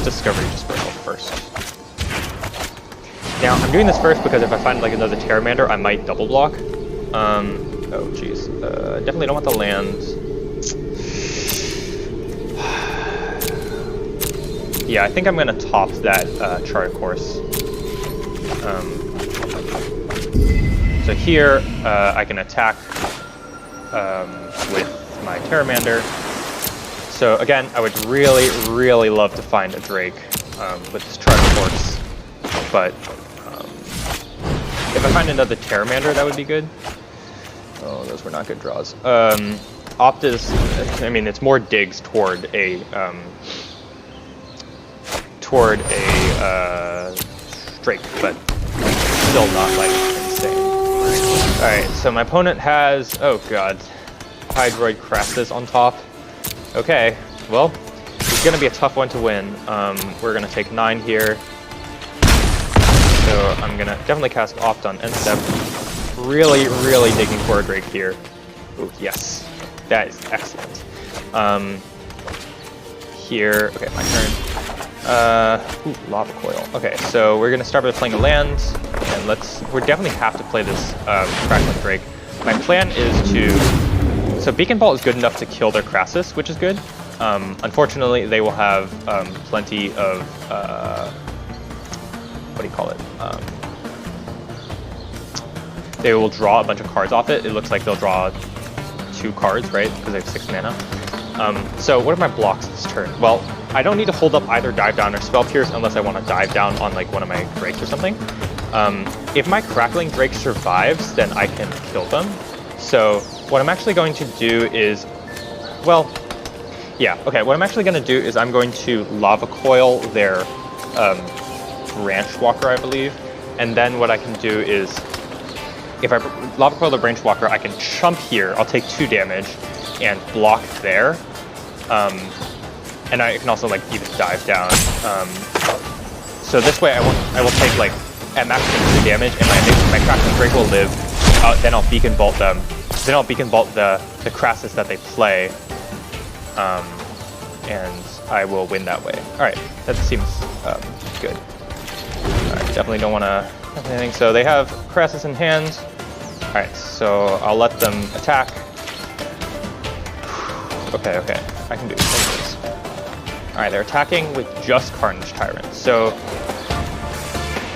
Discovery Dispersal first. Now, I'm doing this first because if I find another Terramander, I might double block. Oh jeez. Definitely don't want the land. Yeah, I think I'm gonna top that Chart of Course. So here, I can attack with my Pteramander. So again, I would really, really love to find a Drake with this Charge Force, but if I find another Pteramander, that would be good. Oh, those were not good draws. Optus, I mean, it's more digs toward a Drake, but still not like insane. Alright, so my opponent has, oh god, Hydroid Crassus on top. Okay, well, it's gonna be a tough one to win. We're gonna take 9 here. So I'm gonna definitely cast Opt on end step. Really, really digging for a Drake here. Ooh, yes. That is excellent. Here, okay, my turn. Ooh, Lava Coil. Okay, so we're gonna start by playing a land, and we definitely have to play this Crackling Drake. My plan is so Beacon Ball is good enough to kill their Crassus, which is good. Unfortunately, they will have plenty of, what do you call it? They will draw a bunch of cards off it. It looks like they'll draw 2 cards, right? Because they have 6 mana. So what are my blocks this turn? Well, I don't need to hold up either Dive Down or Spell Pierce unless I want to dive down on like one of my Drakes or something. If my Crackling Drake survives, then I can kill them. So what I'm actually going to do is, well, yeah, okay, what I'm actually going to do is I'm going to Lava Coil their Branch Walker, I believe. And then what I can do is, if I Lava Coil the Branch Walker, I can chump here, I'll take 2 damage, and block there. And I can also like even dive down. So this way I will take like at maximum 2 damage, and my Crackling Drake will live. Then I'll Beacon Bolt them. Then I'll Beacon Bolt the Crassus that they play. And I will win that way. Alright, that seems good. Alright, definitely don't want to have anything. So they have Crassus in hand. Alright, so I'll let them attack. Okay, I can do this. Alright, they're attacking with just Carnage Tyrant. So,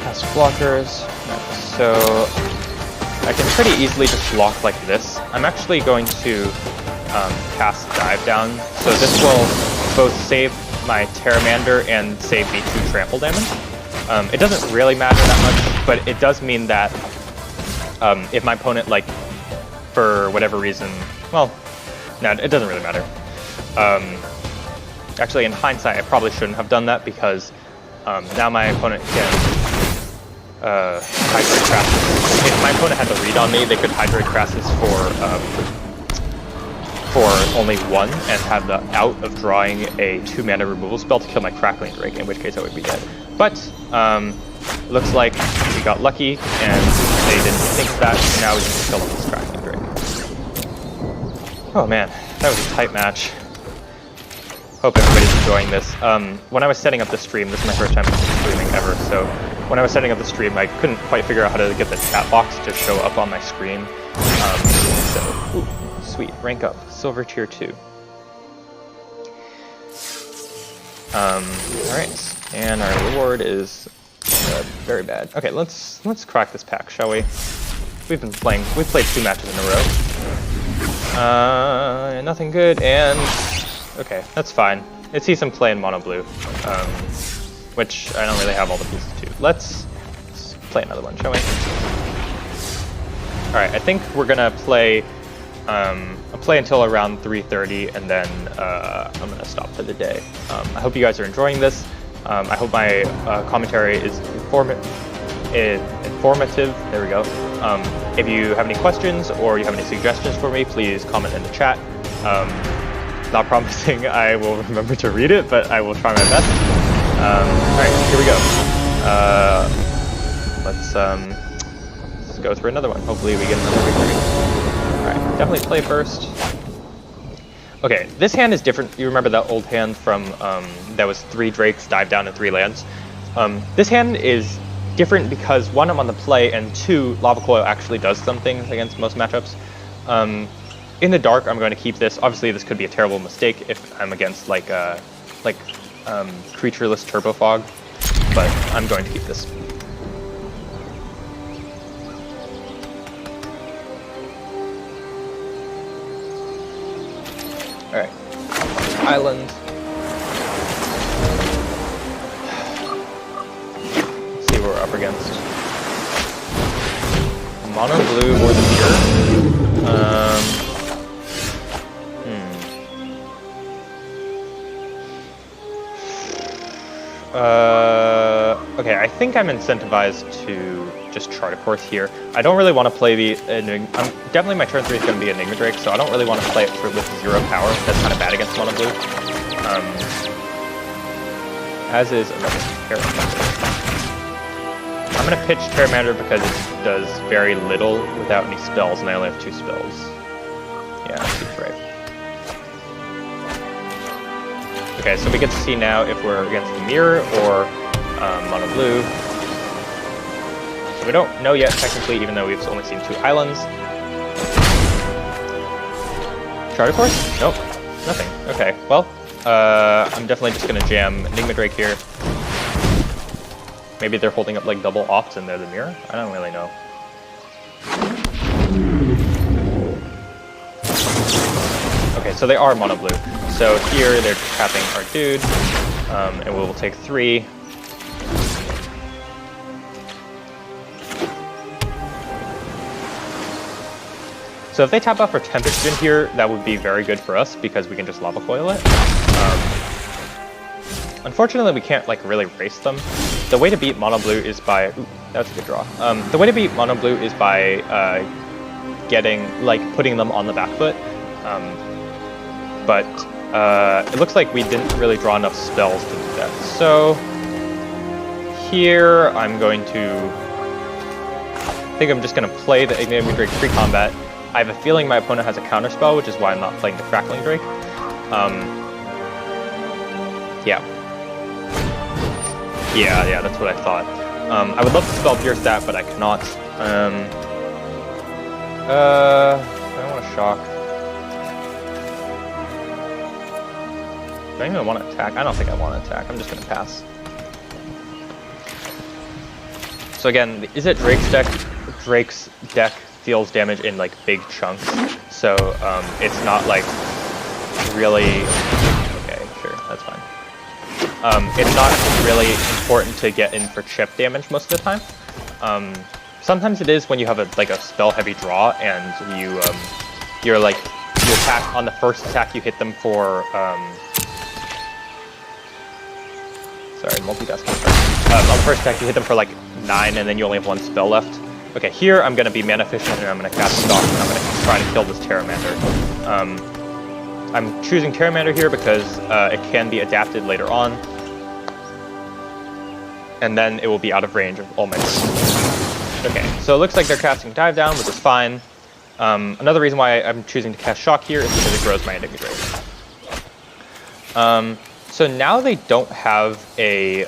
cast blockers. So, I can pretty easily just block like this. I'm actually going to cast Dive Down. So this will both save my Pteramander and save me 2 trample damage. It doesn't really matter that much, but it does mean that if my opponent, like, for whatever reason, well, no, it doesn't really matter. Actually, in hindsight, I probably shouldn't have done that because now my opponent can Hydrate Crassus. If my opponent had the read on me, they could Hydrate Crassus for only 1 and have the out of drawing a 2 mana removal spell to kill my Crackling Drake, in which case I would be dead. But looks like we got lucky and they didn't think of that, and now we can just kill this Crackling Drake. Oh man, that was a tight match. Hope everybody's enjoying this. When I was setting up the stream, this is my first time streaming ever, so when I was setting up the stream, I couldn't quite figure out how to get the chat box to show up on my screen. Ooh, sweet, rank up, Silver Tier 2. Alright, and our reward is very bad. Okay, let's crack this pack, shall we? We've played 2 matches in a row. Nothing good, and okay, that's fine. It sees some play in mono blue, which I don't really have all the pieces to. Let's play another one, shall we? Alright, I think we're gonna play I'll play until around 3:30, and then I'm gonna stop for the day. I hope you guys are enjoying this. I hope my commentary is informative. There we go. If you have any questions or you have any suggestions for me, please comment in the chat. Not promising I will remember to read it, but I will try my best. Alright, here we go. Let's go through another one. Hopefully we get another victory. Alright, definitely play first. Okay, this hand is different. You remember that old hand from that was 3 Drakes, Dive Down, and 3 lands? This hand is different because 1, I'm on the play, and 2, Lava Coil actually does some things against most matchups. In the dark, I'm going to keep this. Obviously, this could be a terrible mistake if I'm against like creatureless Turbo Fog, but I'm going to keep this. Alright. Island. Let's see what we're up against. Mono blue or the mirror? Okay, I think I'm incentivized to just chart a course here. I don't really want to play the Enigma. Definitely my turn 3 is going to be Enigma Drake, so I don't really want to play it with 0 power. That's kind of bad against mono blue. As is another Terramander. I'm going to pitch Terramander because it does very little without any spells, and I only have 2 spells. Yeah, that's right. Okay, so we get to see now if we're against the mirror or mono blue. So we don't know yet, technically, even though we've only seen 2 islands. Charter course? Nope, nothing. Okay, well, I'm definitely just gonna jam Enigma Drake here. Maybe they're holding up like double opts and they're the mirror? I don't really know. Okay, so they are mono blue. So here they're tapping our dude, and we will take 3. So if they tap off our Tempest in here, that would be very good for us because we can just lava coil it. Unfortunately, we can't like really race them. The way to beat mono blue is by that's a good draw. The way to beat mono blue is by putting them on the back foot. But it looks like we didn't really draw enough spells to do that. So here I'm going to. I think I'm just going to play the Enigma Drake pre-combat. I have a feeling my opponent has a counterspell, which is why I'm not playing the Crackling Drake. Yeah, that's what I thought. I would love to spell Pierce that, but I cannot. I want to shock. Do I even want to attack? I don't think I want to attack. I'm just going to pass. So again, the Izzet Drakes deck deals damage in like big chunks, so it's not like really okay. Sure, that's fine. It's not really important to get in for chip damage most of the time. Sometimes it is when you have a spell heavy draw and you attack on the first attack you hit them for sorry, multitasking. On the first attack you hit them for like 9 and then you only have 1 spell left. Okay, here I'm going to be mana efficient and I'm going to cast Stalk and I'm going to try to kill this Terramander. I'm choosing Terramander here because it can be adapted later on. And then it will be out of range of all my moves. Okay, so it looks like they're casting Dive Down, which is fine. Another reason why I'm choosing to cast Shock here is because it grows my Enigma Drake. So now they don't have a...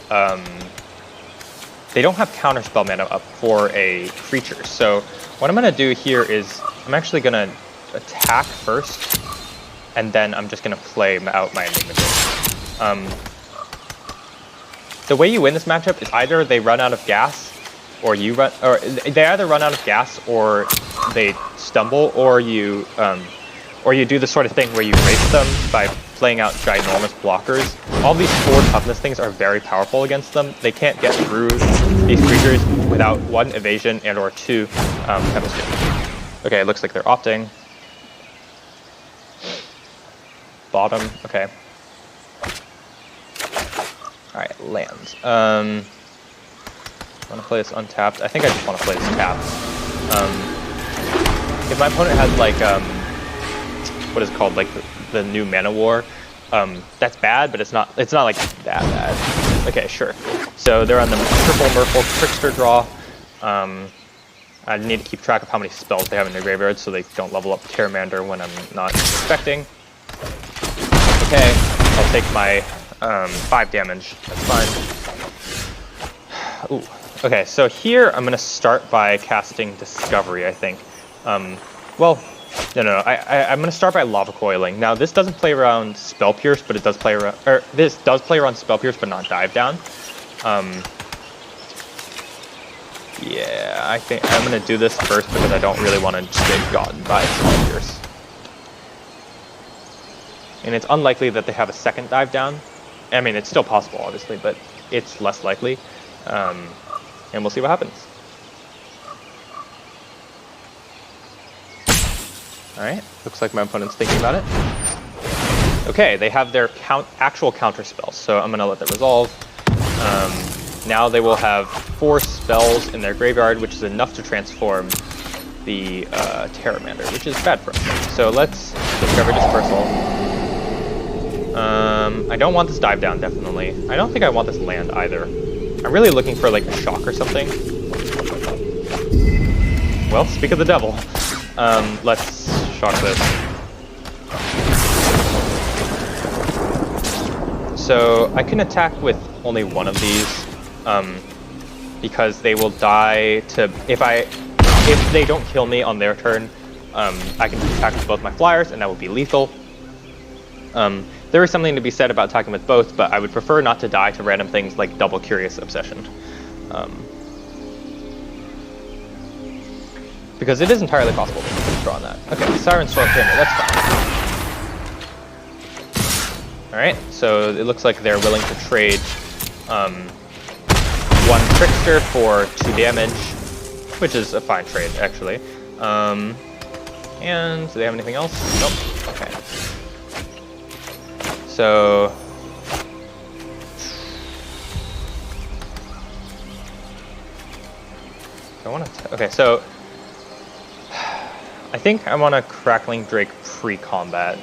they don't have counterspell mana up for a creature. So what I'm going to do here is I'm actually going to attack first, and then I'm just going to play out my Enigma Drake. The way you win this matchup is either they run out of gas, or they either run out of gas, or they stumble, or you do the sort of thing where you race them by playing out ginormous blockers. All these 4 toughness things are very powerful against them. They can't get through these creatures without 1 evasion and or 2 chemistry. Okay, it looks like they're opting. Bottom, okay. Alright, lands. I want to play this untapped. I think I just want to play this tapped. If my opponent has like, what is it called, like the new Mana War, that's bad, but it's not like that bad. Okay, sure. So they're on the triple Merfolk Trickster draw. I need to keep track of how many spells they have in their graveyard so they don't level up Terramander when I'm not expecting. Okay, I'll take my 5 damage. That's fine. Ooh. Okay, so here I'm gonna start by casting Discovery, I think. Well, no. I'm gonna start by Lava Coiling. Now this doesn't play around Spell Pierce, but it does play around. Or this does play around Spell Pierce, but not Dive Down. Yeah, I think I'm gonna do this first because I don't really want to just get gotten by Spell Pierce. and it's unlikely that they have a second dive down. I mean, it's still possible, obviously, but it's less likely. And we'll see what happens. Alright, looks like my opponent's thinking about it. Okay, they have their actual counter spells, so I'm going to let that resolve. Now they will have 4 spells in their graveyard, which is enough to transform the Terramander, which is bad for us. So let's discover Dispersal. I don't want this dive down, definitely. I don't think I want this land either. I'm really looking for like a shock or something. Well, speak of the devil. Let's shock this. So I can attack with only one of these, because they will die to, if they don't kill me on their turn, I can attack with both my flyers, and that would be lethal. There is something to be said about attacking with both, but I would prefer not to die to random things like double Curious Obsession. Because it is entirely possible to draw on that. Okay, Siren Storm Tamer, that's fine. Alright, so it looks like they're willing to trade 1 Trickster for 2 damage, which is a fine trade, actually. And do they have anything else? Nope. Okay. So I want to. Okay, so I think I want a Crackling Drake pre-combat.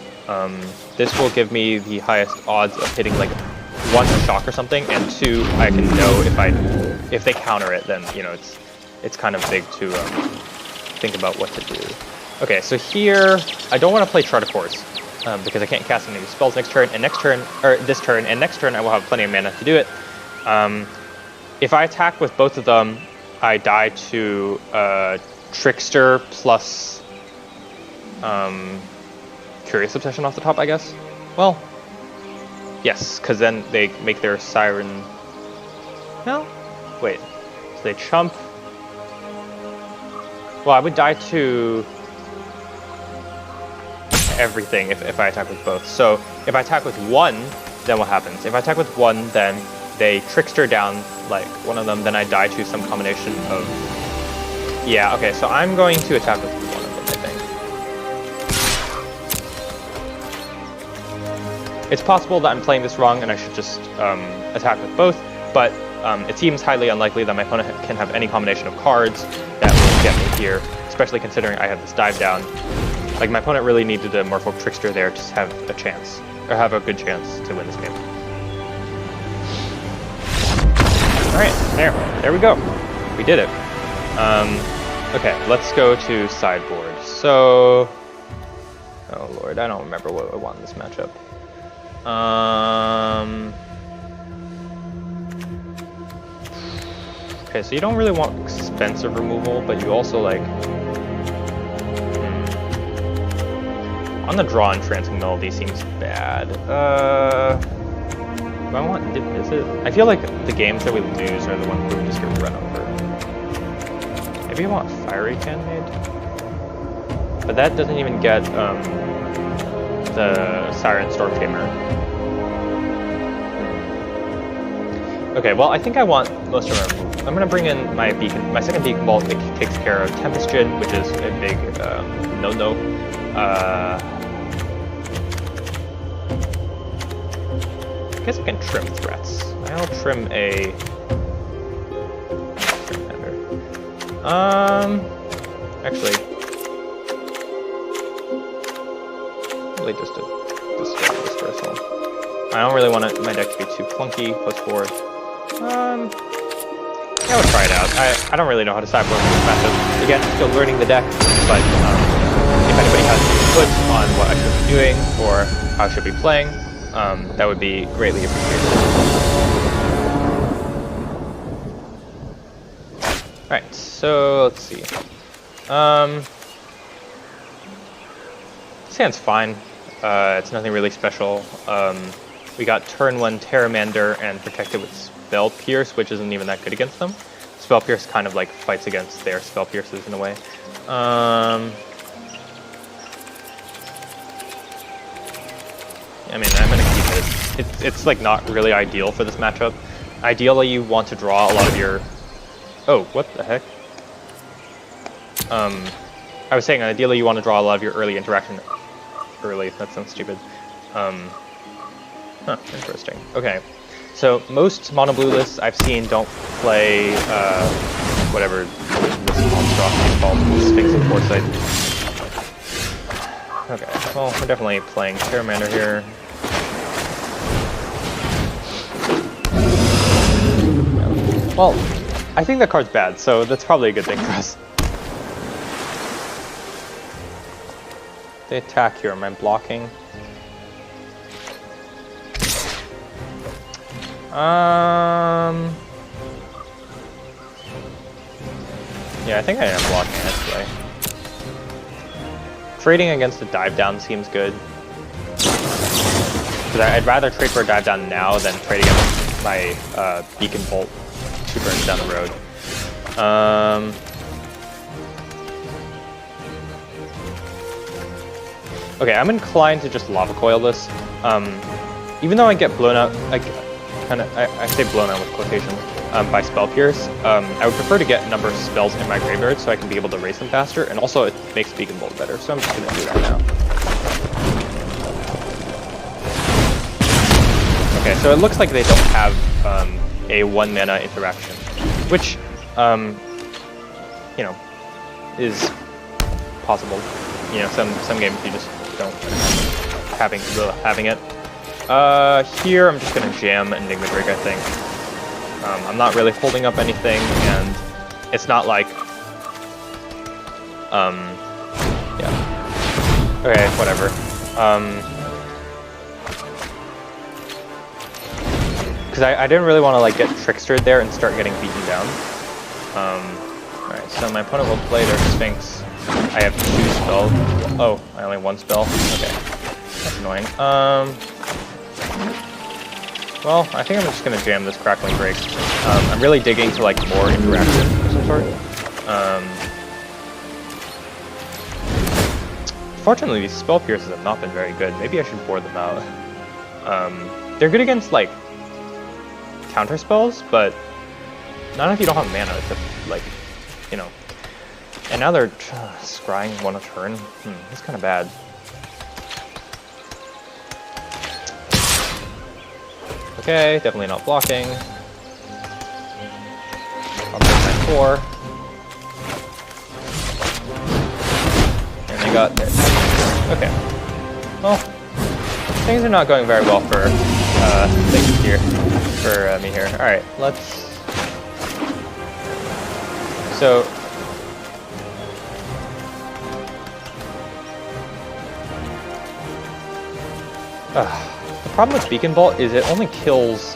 This will give me the highest odds of hitting like 1 shock or something, and 2 I can know if they counter it, then you know it's kind of big to think about what to do. Okay, so here I don't want to play Chart of Course. Because I can't cast any spells next turn, and this turn, and next turn I will have plenty of mana to do it. If I attack with both of them, I die to Trickster plus Curious Obsession off the top, I guess. Well, yes, because then they make their Siren. No, wait. So they chump. Well, I would die to everything if I attack with both. So if I attack with 1, then what happens? If I attack with 1, then they Trickster down like one of them, then I die to some combination of... Yeah, okay, so I'm going to attack with 1 of them, I think. It's possible that I'm playing this wrong and I should just attack with both, but it seems highly unlikely that my opponent can have any combination of cards that will get me here, especially considering I have this dive down. Like, my opponent really needed a Morpho Trickster there to have a chance, or have a good chance to win this game. Alright, there we go. We did it. Okay, let's go to sideboard. So... Oh lord, I don't remember what I want in this matchup. Okay, so you don't really want expensive removal, but you also, like... On the draw, Entrancing Melody seems bad. Do I want Dip Visit? I feel like the games that we lose are the ones where we just get run over. Maybe I want Fiery Cannonade? But that doesn't even get the Siren Storm Tamer. Okay, well, I think I want most of our moves. I'm gonna bring in my beacon, my second beacon bolt that takes care of Tempest Djinn, which is a big no-no. I guess I can trim threats. I'll trim a... Actually... Really just a Dispersal. I don't really want my deck to be too clunky, +4. Yeah, I'll try it out. I don't really know how to sideboard this matchup. Again, still learning the deck, but if anybody has input on what I should be doing or how I should be playing, that would be greatly appreciated. Alright, so let's see. This hand's fine. It's nothing really special. We got turn 1 Terramander and protected with Spell Pierce, which isn't even that good against them. Spell Pierce kind of like fights against their Spell Pierces in a way. I mean, I'm gonna keep it. It's like not really ideal for this matchup. Ideally, you want to draw a lot of your... Oh, what the heck? I was saying, ideally you want to draw a lot of your early interaction early. That sounds stupid. Interesting. Okay. So most mono blue lists I've seen don't play whatever this monstrosity is called, Sphinx of Foresight. Okay, well, we're definitely playing Terramander here. Well, I think that card's bad, so that's probably a good thing for us. They attack here, am I blocking? Yeah, I think I am blocking actually. Trading against a dive down seems good. Because I'd rather trade for a dive down now than trade against my beacon bolt 2 turns down the road. Okay, I'm inclined to just lava coil this. Even though I get blown out, I say blown out with quotations, by Spell Pierce, I would prefer to get a number of spells in my graveyard so I can be able to race them faster, and also it makes Beacon Bolt better, so I'm just going to do that now. Okay, so it looks like they don't have a 1 mana interaction, which, you know, is possible. You know, some games you just don't having it. Here I'm just gonna jam Enigma Drake, I think. I'm not really holding up anything, and it's not like, yeah. Okay, whatever. Because I didn't really want to like get trickstered there and start getting beaten down. Alright, so my opponent will play their Sphinx. I have 2 spells. Oh, I only have 1 spell. Okay, that's annoying. Well, I think I'm just gonna jam this Crackling Drake. I'm really digging to like more interaction of some sort. Fortunately, these Spell Pierces have not been very good. Maybe I should board them out. They're good against like counter spells, but not if you don't have mana to like, you know. And now they're scrying 1 a turn. That's kind of bad. Okay, definitely not blocking. I'll take my 4. And they got this. Okay. Well, things are not going very well for things here. For me here. Alright, let's... So... the problem with Beacon Bolt is it only kills,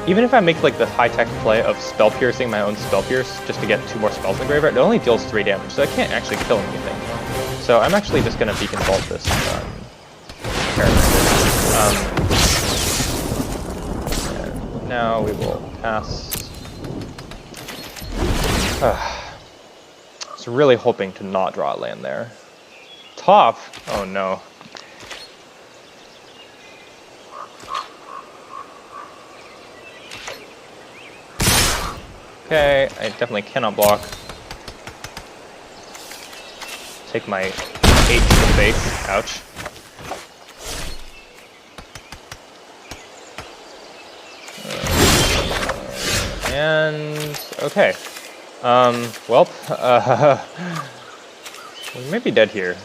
even if I make like the high-tech play of Spell Piercing my own Spell Pierce just to get 2 more spells in the graveyard, it only deals 3 damage, so I can't actually kill anything. So I'm actually just gonna Beacon Bolt this and now we will pass. I was really hoping to not draw a land there. Top? Oh no. Okay, I definitely cannot block. Take my 8 to the face. Ouch. And okay. Well, we may be dead here.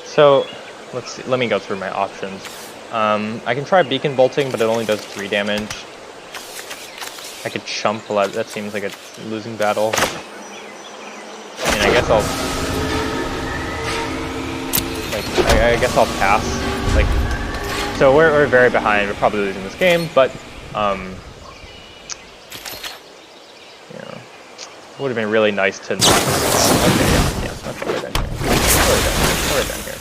So let's see. Let me go through my options. I can try Beacon Bolting, but it only does 3 damage. I could chump a lot. That seems like a losing battle. I mean, I guess I'll like. I guess I'll pass. Like, so we're very behind. We're probably losing this game, but you know, it would have been really nice to not. Okay, yeah. Okay, we're done here.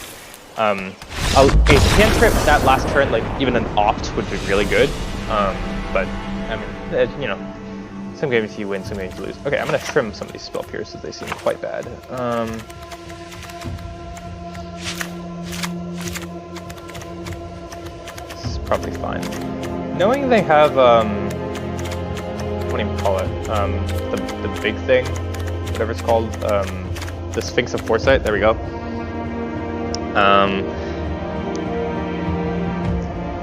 A cantrip that last turn, like even an opt would be really good. But I mean, you know, some games you win, some games you lose. Okay, I'm gonna trim some of these Spell Pierces. They seem quite bad. probably fine. Knowing they have, what do you call it? The big thing, whatever it's called, the Sphinx of Foresight, there we go.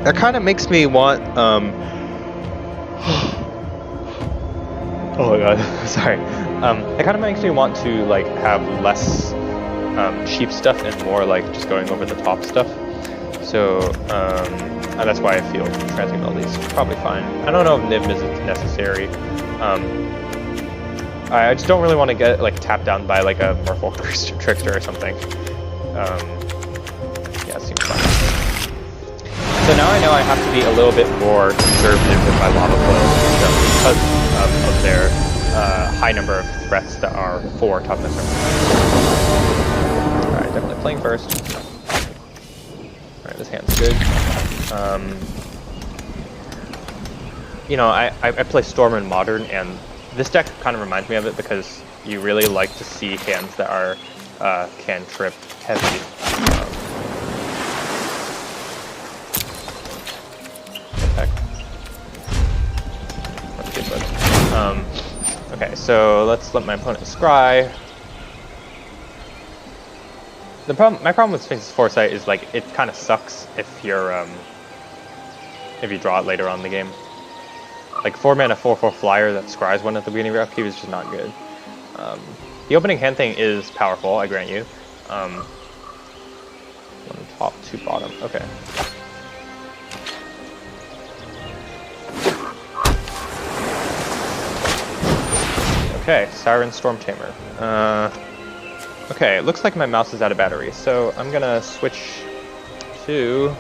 That kind of makes me want, oh my god, sorry. It kind of makes me want to, like, have less cheap stuff and more, like, just going over the top stuff. So, that's why I feel transmute all these probably fine. I don't know if Niv is necessary. I just don't really want to get, like, tapped down by, like, a Merfolk Trickster or something. Yeah, it seems fine. So now I know I have to be a little bit more conservative with my lava flow because of their high number of threats that are for toughness. Alright, definitely playing first. Alright, this hand's good. You know, I play Storm in Modern, and this deck kind of reminds me of it because you really like to see hands that are cantrip heavy. Okay, so let's let my opponent scry. My problem with Sphinx's Foresight is, like, it kind of sucks if you're if you draw it later on in the game. Like 4-mana 4/4 flyer that scries one at the beginning of your upkeep is just not good. The opening hand thing is powerful, I grant you. One top, two bottom. Okay. Okay, Siren Storm Tamer. Okay, it looks like my mouse is out of battery, so I'm gonna switch to...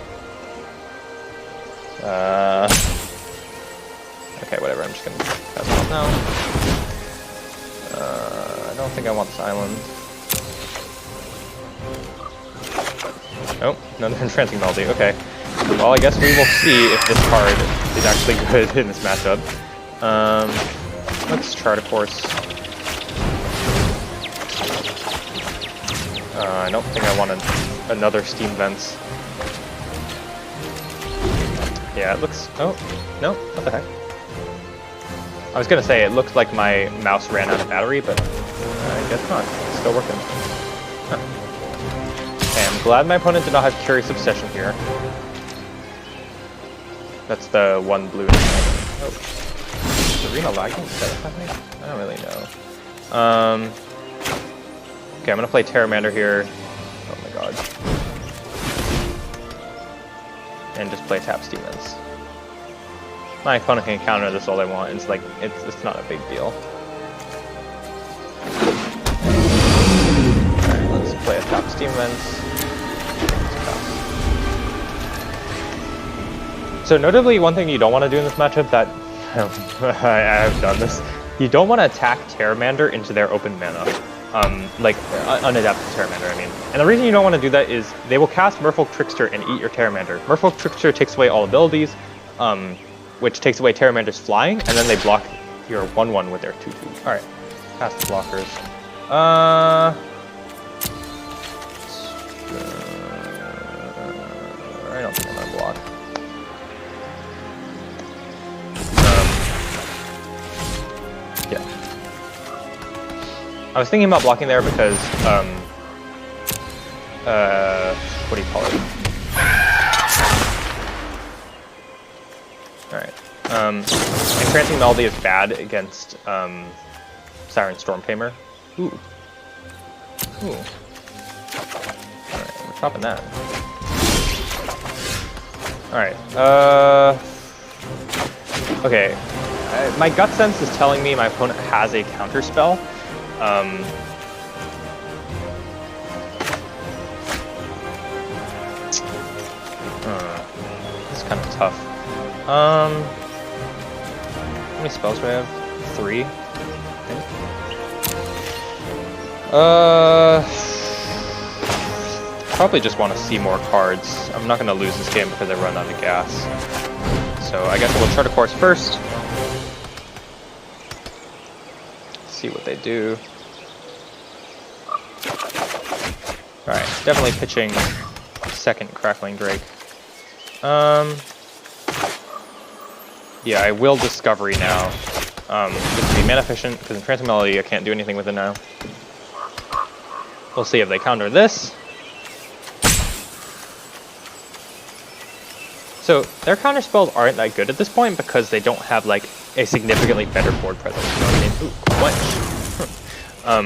okay, whatever, I'm just gonna pass it off now. I don't think I want this island. Oh, another Entrancing Melody, okay. Well, I guess we will see if this card is actually good in this matchup. Let's chart a course. I don't think I want another Steam Vents. Yeah, it looks... oh, no, what the heck? I was gonna say, it looks like my mouse ran out of battery, but I guess not. It's still working. Huh. Okay, I'm glad my opponent did not have Curious Obsession here. That's the one blue. Oh. Is Arena lagging? Is that what's happening? I don't really know. Okay, I'm gonna play Terramander here. Oh my god. And just play tap Steamens. My opponent can counter this all they want. It's like it's not a big deal. Alright, let's play a tap Steamens. So notably, one thing you don't want to do in this matchup that I have done this, you don't want to attack Terramander into their open mana. Like unadapted Terramander, I mean. And the reason you don't want to do that is they will cast Merfolk Trickster and eat your Terramander. Merfolk Trickster takes away all abilities, which takes away Terramander's flying, and then they block your 1/1 with their 2/2. Alright, past the blockers. I don't think I'm gonna block. Yeah. I was thinking about blocking there because, what do you call it? Alright. Entrancing Melody is bad against, Siren Storm Tamer. Ooh. Ooh. Alright, we're chopping that. Alright, okay. My gut sense is telling me my opponent has a counter spell. It's kind of tough. How many spells do I have? 3, I think. Probably just want to see more cards. I'm not going to lose this game because I run out of gas. So I guess we'll chart a course first. See what they do. Alright, definitely pitching second Crackling Drake. Yeah, I will Discovery now. Just to be mana efficient, because in Entrancing Melody I can't do anything with it now. We'll see if they counter this. So their counter spells aren't that good at this point because they don't have like a significantly better board presence. You know what I mean? Ooh,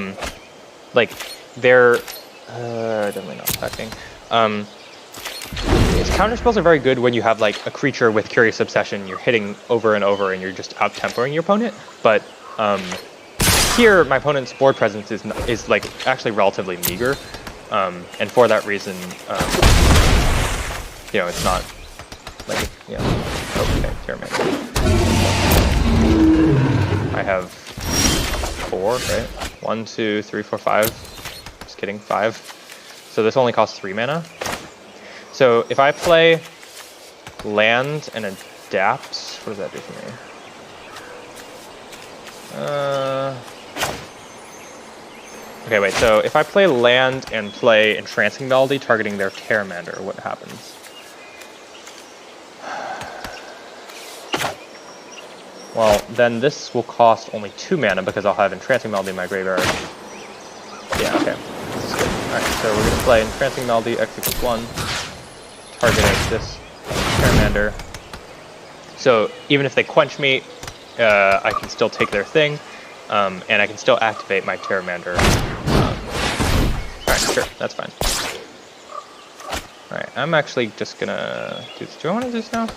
quench. Like they're definitely not attacking. Its counter spells are very good when you have like a creature with Curious Obsession. You're hitting over and over, and you're just out tempoing your opponent. But here, my opponent's board presence is like actually relatively meager, and for that reason, you know, it's not. Like, you know, okay, Terramander. I have 4, right? 1, 2, 3, 4, 5. Just kidding, 5. So this only costs 3 mana. So if I play land and adapt, what does that do for me? Okay, wait, so if I play land and play Entrancing Melody targeting their Terramander, what happens? Well, then this will cost only 2 mana because I'll have Entrancing Melody in my graveyard. Yeah, okay. This is good. Alright, so we're going to play Entrancing Melody, X=1, targeting this Terramander. So even if they quench me, I can still take their thing, and I can still activate my Terramander. Alright, sure, that's fine. Alright, I'm actually just going to do this. Do I want to do this now?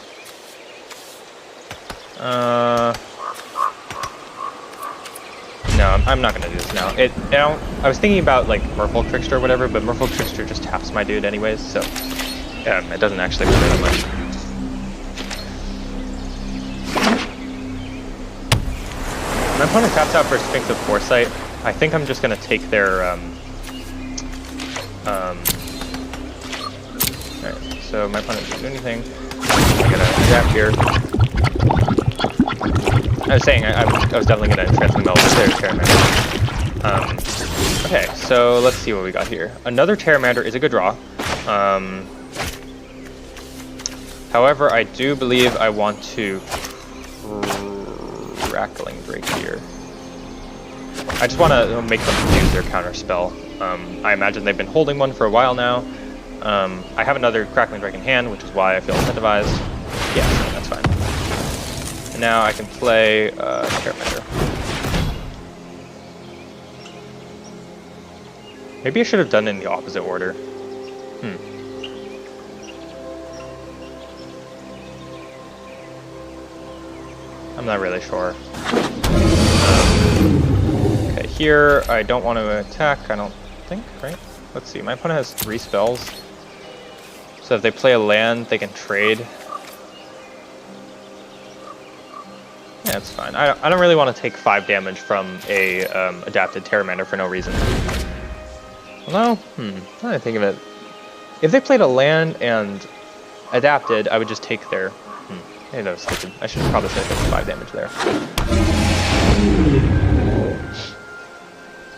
No, I'm not gonna do this now. I was thinking about like Merfolk Trickster or whatever, but Merfolk Trickster just taps my dude anyways, so it doesn't actually matter that much. My opponent taps out for Sphinx of Foresight. I think I'm just gonna take their Alright, so my opponent doesn't do anything. I'm gonna adapt here. I was saying I was definitely going to Entrancing Melody with their Terramander. Okay, so let's see what we got here. Another Terramander is a good draw. However, I do believe I want to Crackling Drake here. I just want to make them use their counter spell. I imagine they've been holding one for a while now. I have another Crackling Drake in hand, which is why I feel incentivized. Yeah, that's fine. And now I can play Terramander. Maybe I should have done it in the opposite order. I'm not really sure. Okay, here I don't want to attack, I don't think, right? Let's see, my opponent has 3 spells. So if they play a land, they can trade. Yeah, it's fine. I don't really want to take 5 damage from a adapted Terramander for no reason. Although, now that I think of it, if they played a land and adapted, I would just take their... Maybe that was stupid. I should probably say 5 damage there.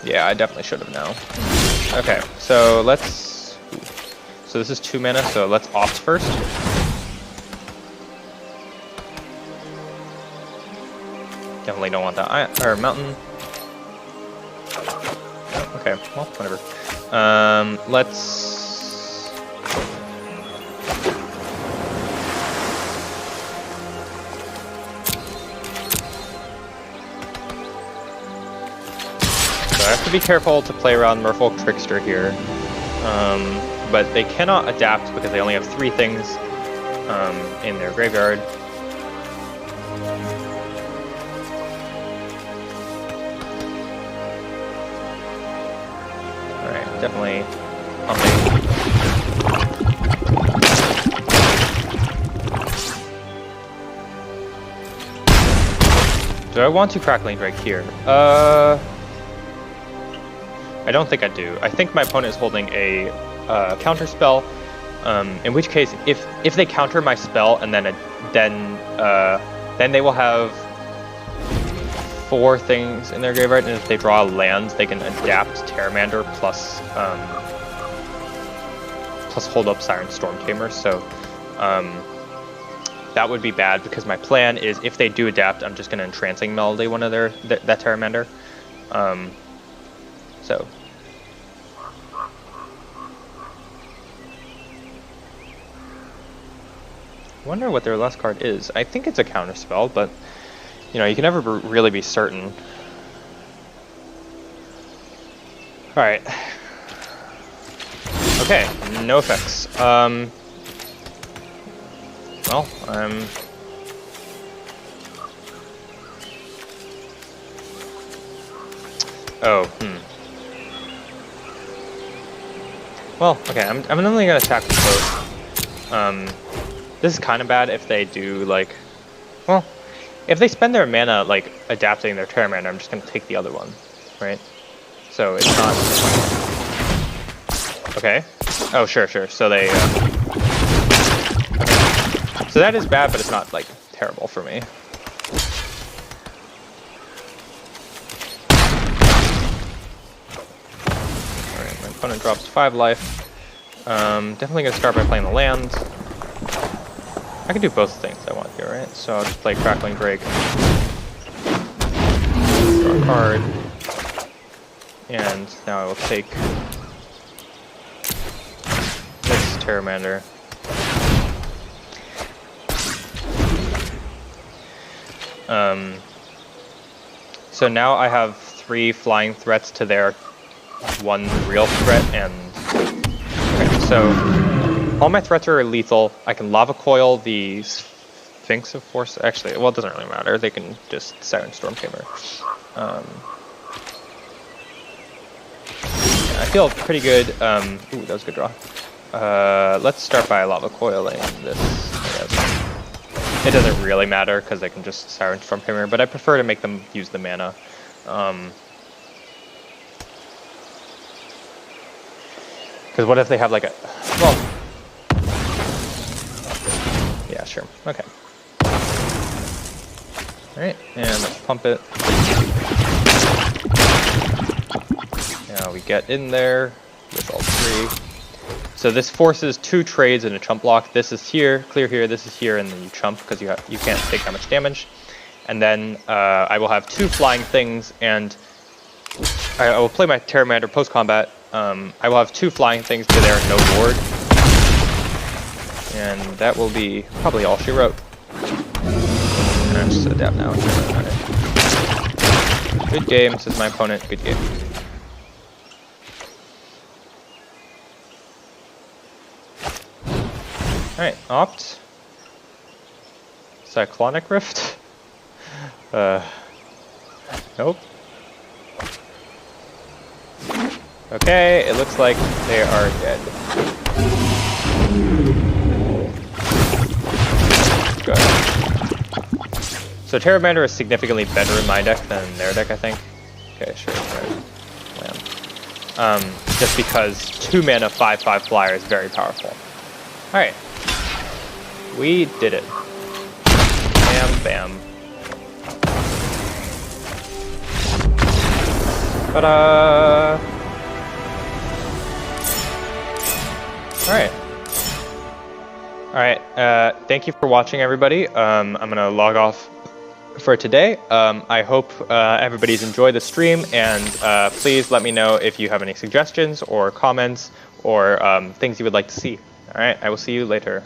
Yeah, I definitely should have now. Okay, so let's... So this is 2 mana, so let's opt first. Definitely don't want that. Or mountain. Okay, well, whatever. Let's... So I have to be careful to play around Merfolk Trickster here. But they cannot adapt because they only have 3 things in their graveyard. Definitely pumping. Do I want to Crackling Drake here? I don't think I do. I think my opponent is holding a counter spell. In which case, if they counter my spell and then they will have 4 things in their graveyard, and if they draw a land, they can adapt Terramander plus hold up Siren Storm Tamer. So that would be bad because my plan is if they do adapt, I'm just going to Entrancing Melody one of that Pteramander. So. I wonder what their last card is. I think it's a counterspell, but you know, you can never really be certain. Alright. Okay, no effects. Well, Well, okay, I'm only gonna attack with both. This is kind of bad if they do, like... Well, if they spend their mana, like, adapting their Pteramander, I'm just gonna take the other one, right? So it's not... Okay. Oh, sure. So they... Okay. So that is bad, but it's not, like, terrible for me. Alright, my opponent drops 5 life. Definitely gonna start by playing the land. I can do both things I want here, right? So I'll just play Crackling Drake. Draw a card. And now I will take this Pteramander. So now I have 3 flying threats to their 1 real threat, and okay, so all my threats are lethal. I can Lava Coil the Sphinx of Force. Actually, well, it doesn't really matter. They can just Siren Stormtamer. I feel pretty good. Ooh, that was a good draw. Let's start by Lava Coiling this, I guess. It doesn't really matter because they can just Siren Stormtamer, but I prefer to make them use the mana. Because what if they have like a... Well... Yeah, sure. Okay. Alright, and let's pump it. Now we get in there with all 3. So this forces 2 trades and a chump block. This is here, clear here, this is here, and then you chump because you can't take that much damage. And then I will have 2 flying things, and I will play my Pteramander post-combat. I will have 2 flying things to their no board. And that will be probably all she wrote. And I'm just adapt now. Good game, says my opponent. Good game. Alright, opt. Cyclonic Rift? Nope. Okay, it looks like they are dead. Good. So Pteramander is significantly better in my deck than their deck, I think. Okay, sure. Right. Land. Just because 2 mana 5/5 flyer is very powerful. Alright. We did it. Bam, bam. Ta-da! Alright. Alright, thank you for watching, everybody. I'm gonna log off for today. I hope everybody's enjoyed the stream, and please let me know if you have any suggestions or comments or things you would like to see. Alright, I will see you later.